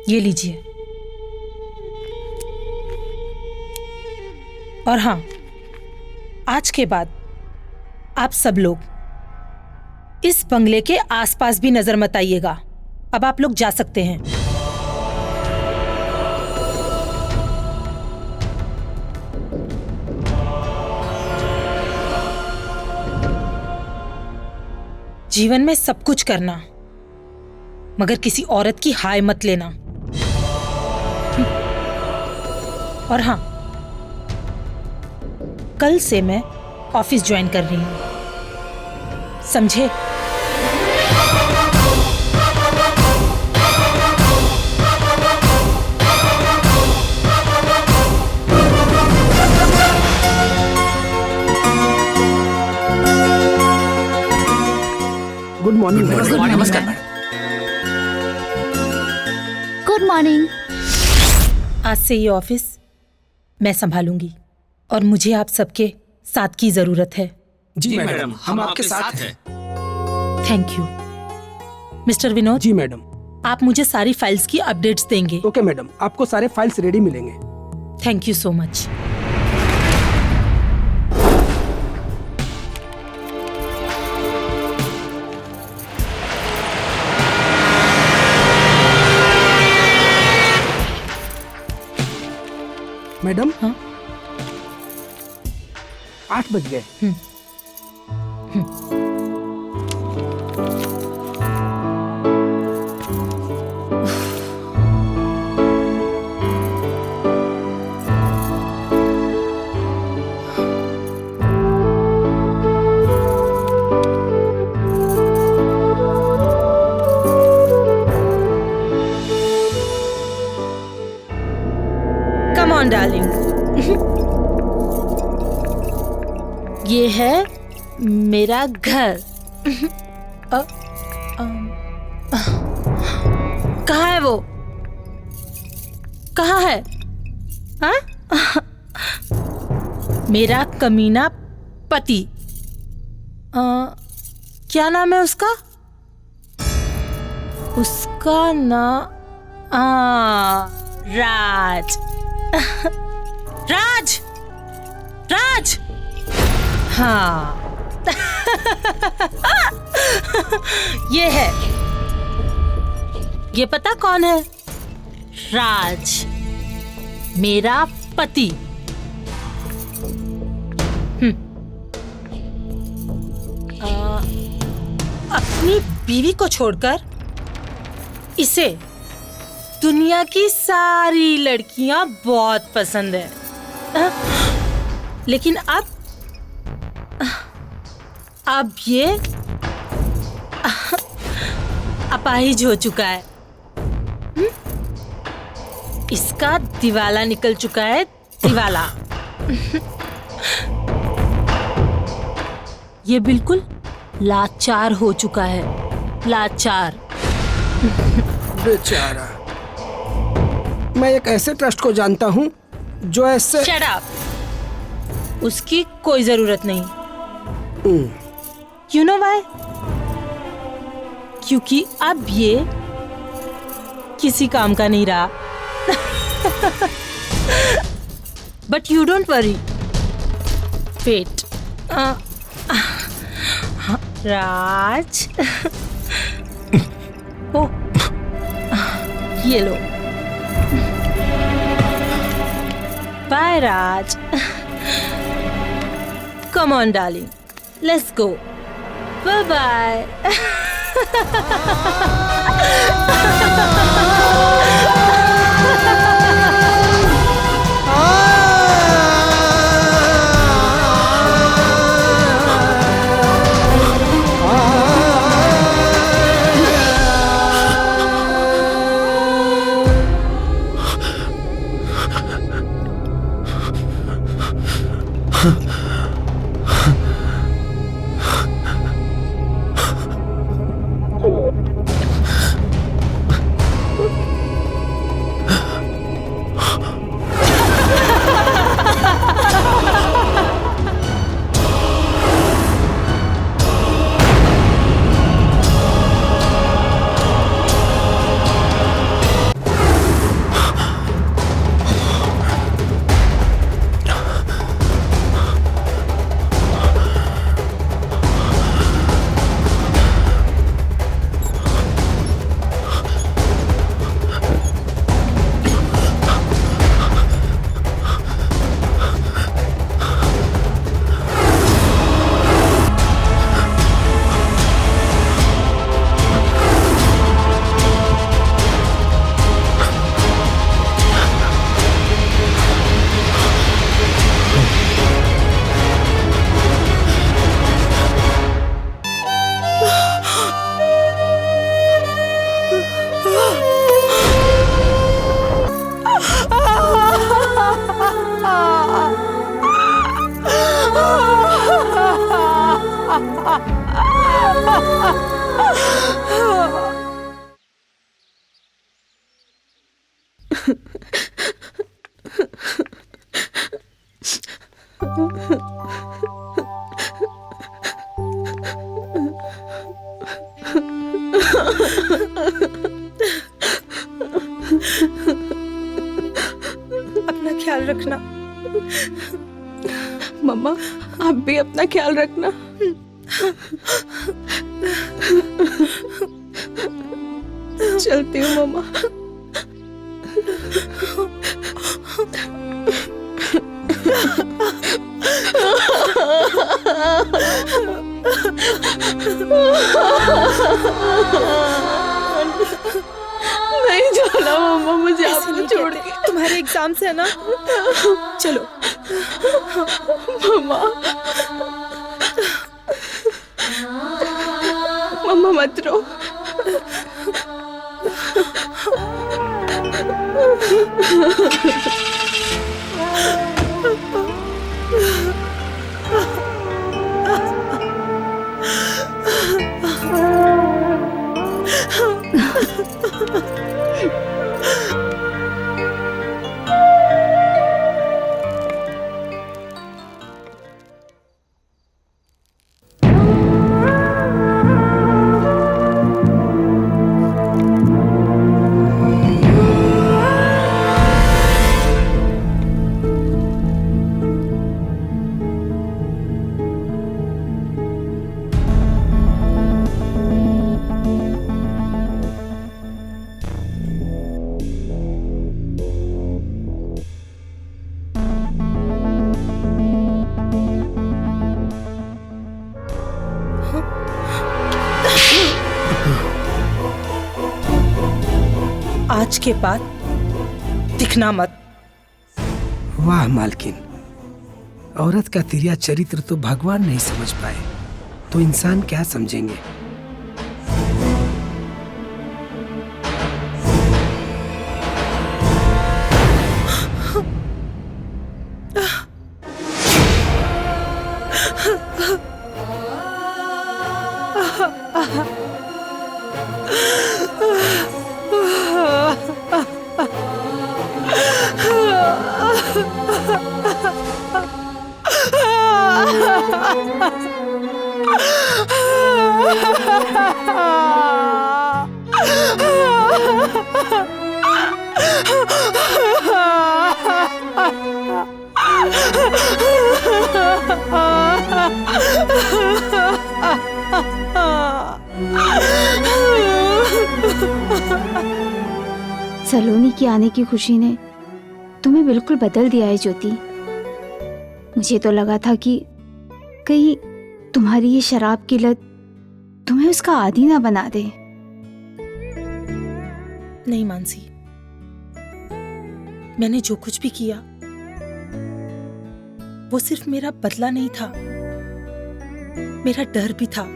ये लीजिए। और हाँ, आज के बाद आप सब लोग इस बंगले के आसपास भी नजर मत आइएगा। अब आप लोग जा सकते हैं। जीवन में सब कुछ करना, मगर किसी औरत की हाय मत लेना। और हाँ, कल से मैं ऑफिस ज्वाइन कर रही हूँ, समझे? Good morning. नमस्कार। Good morning. आज से ये ऑफिस मैं संभालूंगी और मुझे आप सबके साथ की जरूरत है। जी मैडम, हम आपके साथ हैं। Thank you. मिस्टर विनोद। जी मैडम। आप मुझे सारी फाइल्स की अपडेट्स देंगे। ओके मैडम, आपको सारे फाइल्स रेडी मिलेंगे। Thank you so much. Madam. हाँ? 8 बज गए। कम ऑन डार्लिंग। ये है मेरा घर। कहाँ है वो? कहाँ है? हाँ? मेरा कमीना पति। क्या नाम है उसका? उसका नाम राज। राज। राज। हाँ। ये है। ये पता कौन है? राज, मेरा पति। अपनी बीवी को छोड़कर इसे दुनिया की सारी लड़कियां बहुत पसंद है, लेकिन अब ये अपाहिज हो चुका है। इसका दिवाला निकल चुका है, दिवाला। ये बिल्कुल लाचार हो चुका है, लाचार। बेचारा। मैं एक ऐसे ट्रस्ट को जानता हूँ जो ऐसे। Shut up. उसकी कोई जरूरत नहीं। You know why? क्योंकि अब ये किसी काम का नहीं रहा। But you don't worry. Wait. Raj. ओ, ये लो। Bye Raj. Come on darling, let's go. Bye bye. अपना ख्याल रखना। मम्मा, आप भी अपना ख्याल रखना। चलती हूँ मम्मा। नहीं जाना मम्मा, मुझे आपको छोड़ के। तुम्हारे एग्जाम से है ना? चलो मम्मा। मम्मा मत रो। आज के बाद दिखना मत। वाह मालकिन, औरत का तिरिया चरित्र तो भगवान नहीं समझ पाए, तो इंसान क्या समझेंगे। सलोनी के आने की खुशी ने तुम्हें बिल्कुल बदल दिया है ज्योति। मुझे तो लगा था कि कहीं तुम्हारी ये शराब की लत तुम्हें उसका आदी ना बना दे। नहीं मानसी, मैंने जो कुछ भी किया वो सिर्फ मेरा बदला नहीं था, मेरा डर भी था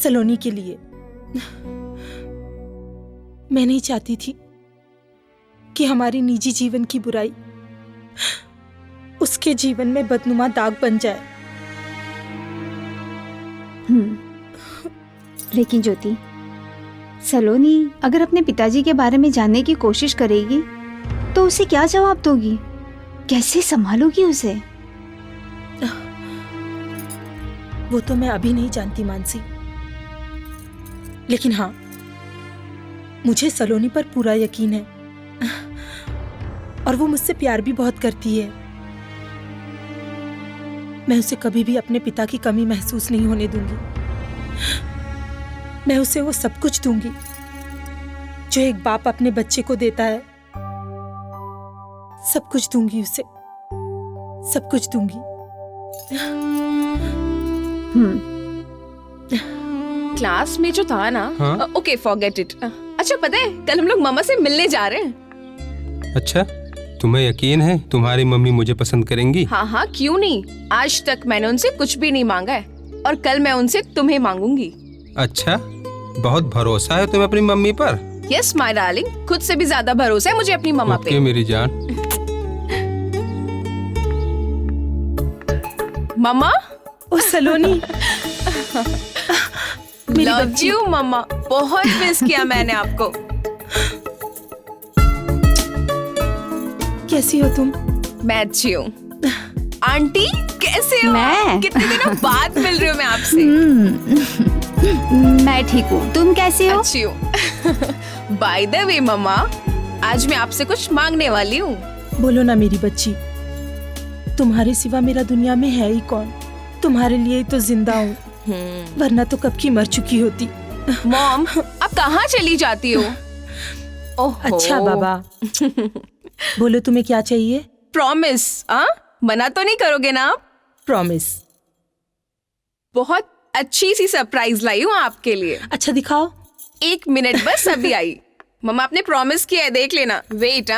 सलोनी के लिए। मैं नहीं चाहती थी कि हमारी निजी जीवन की बुराई उसके जीवन में बदनुमा दाग बन जाए। लेकिन ज्योति, सलोनी अगर अपने पिताजी के बारे में जानने की कोशिश करेगी तो उसे क्या जवाब दोगी? कैसे संभालोगी उसे? वो तो मैं अभी नहीं जानती मानसी, लेकिन हाँ, मुझे सलोनी पर पूरा यकीन है और वो मुझसे प्यार भी बहुत करती है। मैं उसे कभी भी अपने पिता की कमी महसूस नहीं होने दूंगी। मैं उसे वो सब कुछ दूंगी जो एक बाप अपने बच्चे को देता है। सब कुछ दूंगी उसे, सब कुछ दूंगी। क्लास में जो था ना, हाँ? Okay forget it. अच्छा पता है, कल हम लोग मामा से मिलने जा रहे हैं। अच्छा, तुम्हें यकीन है तुम्हारी मम्मी मुझे पसंद करेंगी? हाँ हाँ, क्यों नहीं। आज तक मैंने उनसे कुछ भी नहीं मांगा है और कल मैं उनसे तुम्हें मांगूंगी। अच्छा, बहुत भरोसा है तुम्हें अपनी मम्मी पर? यस माय डार्लिंग, खुद से भी ज्यादा भरोसा है मुझे अपनी मम्मा पे। ओके मेरी जान। मम्मा। ओ सलोनी। लव यू मम्मा, बहुत मिस किया मैंने आपको। कैसी हो तुम? मैं अच्छी हूँ। आंटी कैसे हो? मैं? कितने दिनों बाद मिल रही हूँ मैं आपसे। मैं ठीक हूँ, तुम कैसी हो? अच्छी हूँ। बाय द वे मम्मा, आज मैं आपसे कुछ मांगने वाली हूँ। बोलो ना मेरी बच्ची, तुम्हारे सिवा मेरा दुनिया में है ही कौन? तुम्हारे लिए ही तो जिंदा हूँ, वरना तो कब की मर चुकी होती। मॉम, आप कहाँ चली जाती हो? ओहो। अच्छा बाबा, बोलो तुम्हें क्या चाहिए? प्रॉमिस, मना तो नहीं करोगे ना आप? प्रॉमिस। बहुत अच्छी सी सरप्राइज लाई हूँ आपके लिए। अच्छा दिखाओ। 1 मिनट बस, अभी आई। मम्मा आपने प्रॉमिस किया है, देख लेना। वेट।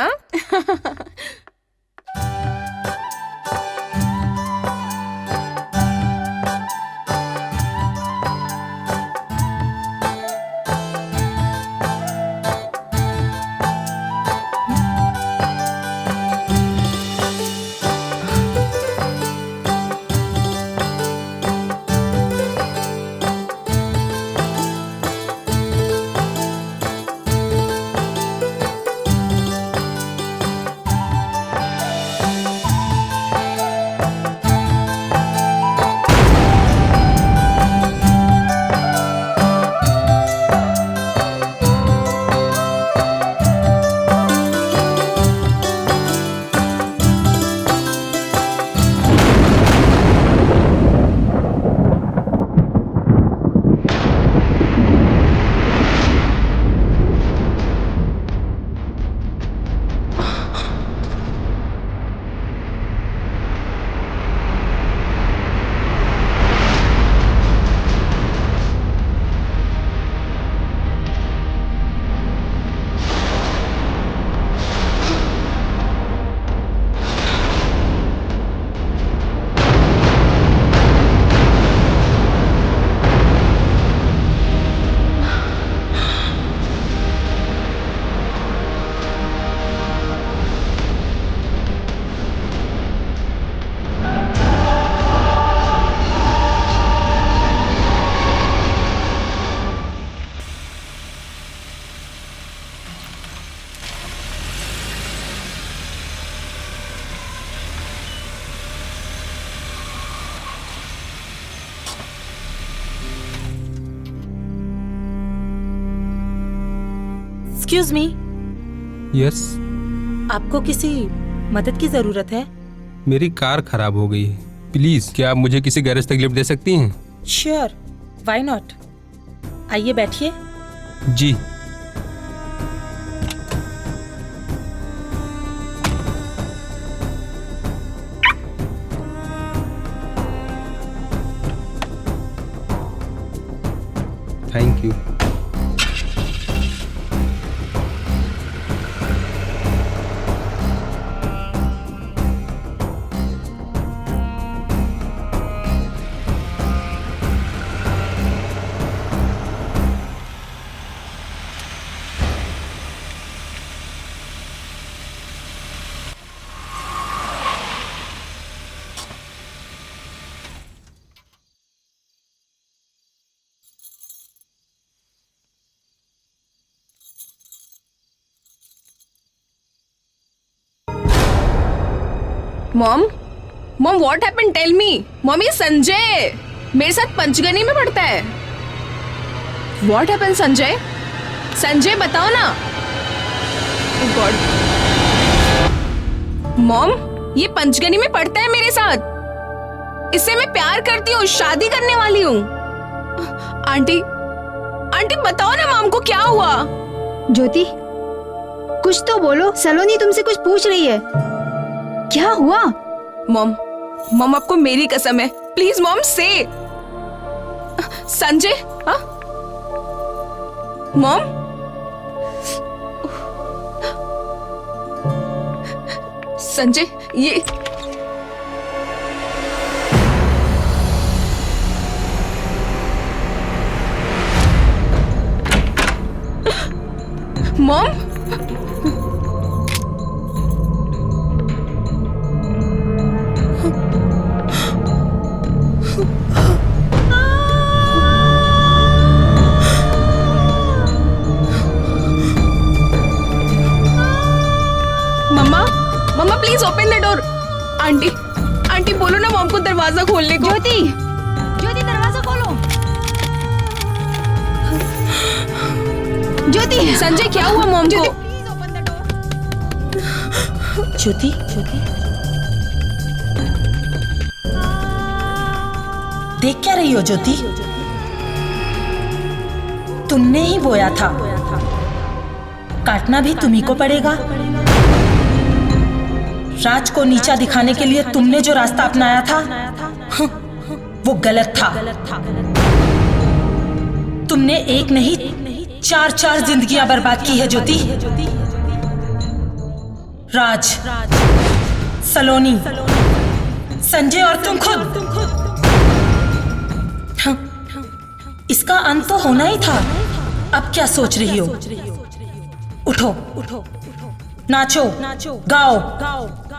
Excuse me, yes. आपको किसी मदद की जरूरत है? मेरी कार खराब हो गई है, प्लीज क्या आप मुझे किसी गैरेज तक लिफ्ट दे सकती हैं? Sure, why not. आइए बैठिए। जी। Thank you. Mom, mom what happened, tell me. Mom ये संजय मेरे साथ पंचगनी में पढ़ता है। What happened Sanjay? संजय बताओ ना। गॉड। मॉम ये पंचगनी में पढ़ता है मेरे साथ। इससे मैं प्यार करती हूँ, शादी करने वाली हूँ। आंटी, आंटी बताओ ना मॉम को क्या हुआ। ज्योति कुछ तो बोलो, सलोनी तुमसे कुछ पूछ रही है, क्या हुआ? मॉम, मॉम आपको मेरी कसम है, प्लीज मॉम से। संजय, हाँ मॉम, संजय ये mom, mama please open the door. Aunty, aunty बोलो ना मॉम को दरवाजा खोलने को। ज्योति, ज्योति दरवाजा खोलो। ज्योति, संजय क्या हुआ मॉम को? Please open the door. Jyoti, Jyoti देख क्या रही हो ज्योति? तुमने ही बोया था, काटना भी तुम्ही को पड़ेगा। राज को नीचा दिखाने के लिए तुमने जो रास्ता अपनाया था वो गलत था। तुमने एक नहीं 4 जिंदगियां बर्बाद की है ज्योति। राज, सलोनी, संजय और तुम खुद। इसका अंत तो होना ही था। अब क्या सोच रही हो? उठो, नाचो, गाओ,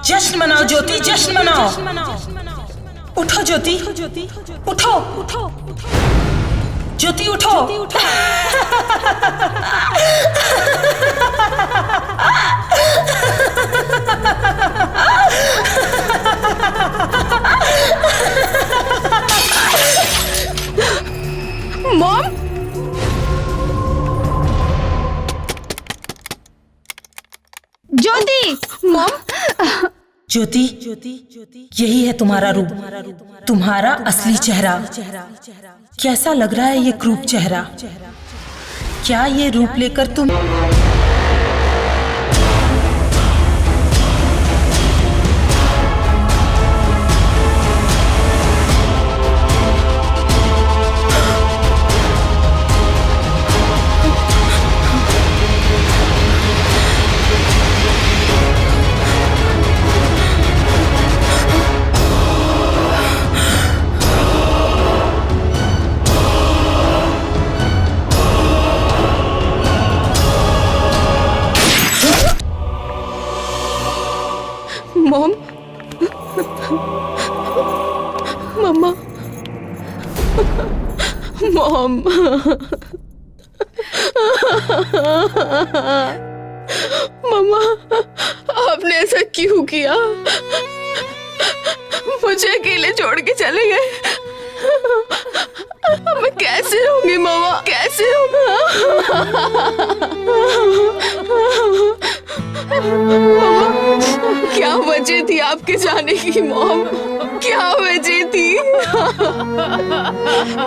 जश्न मनाओ ज्योति, जश्न मनाओ। उठो ज्योति, उठो ज्योति, उठो। मॉम, ज्योति, मॉम, ज्योति, यही है तुम्हारा रूप, तुम्हारा असली चेहरा। कैसा लग रहा है ये क्रूप चेहरा? क्या ये रूप लेकर तुम मॉम, मम्मा, मॉम, मम्मा आपने ऐसा क्यों किया? मुझे अकेले छोड़ के चले गए। मैं कैसे रहूंगी मामा, कैसे रहूंगी? क्या वजह थी आपके जाने की मॉम? क्या वजह थी?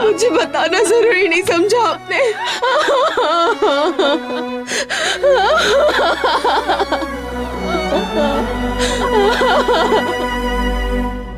मुझे बताना जरूरी नहीं समझा आपने?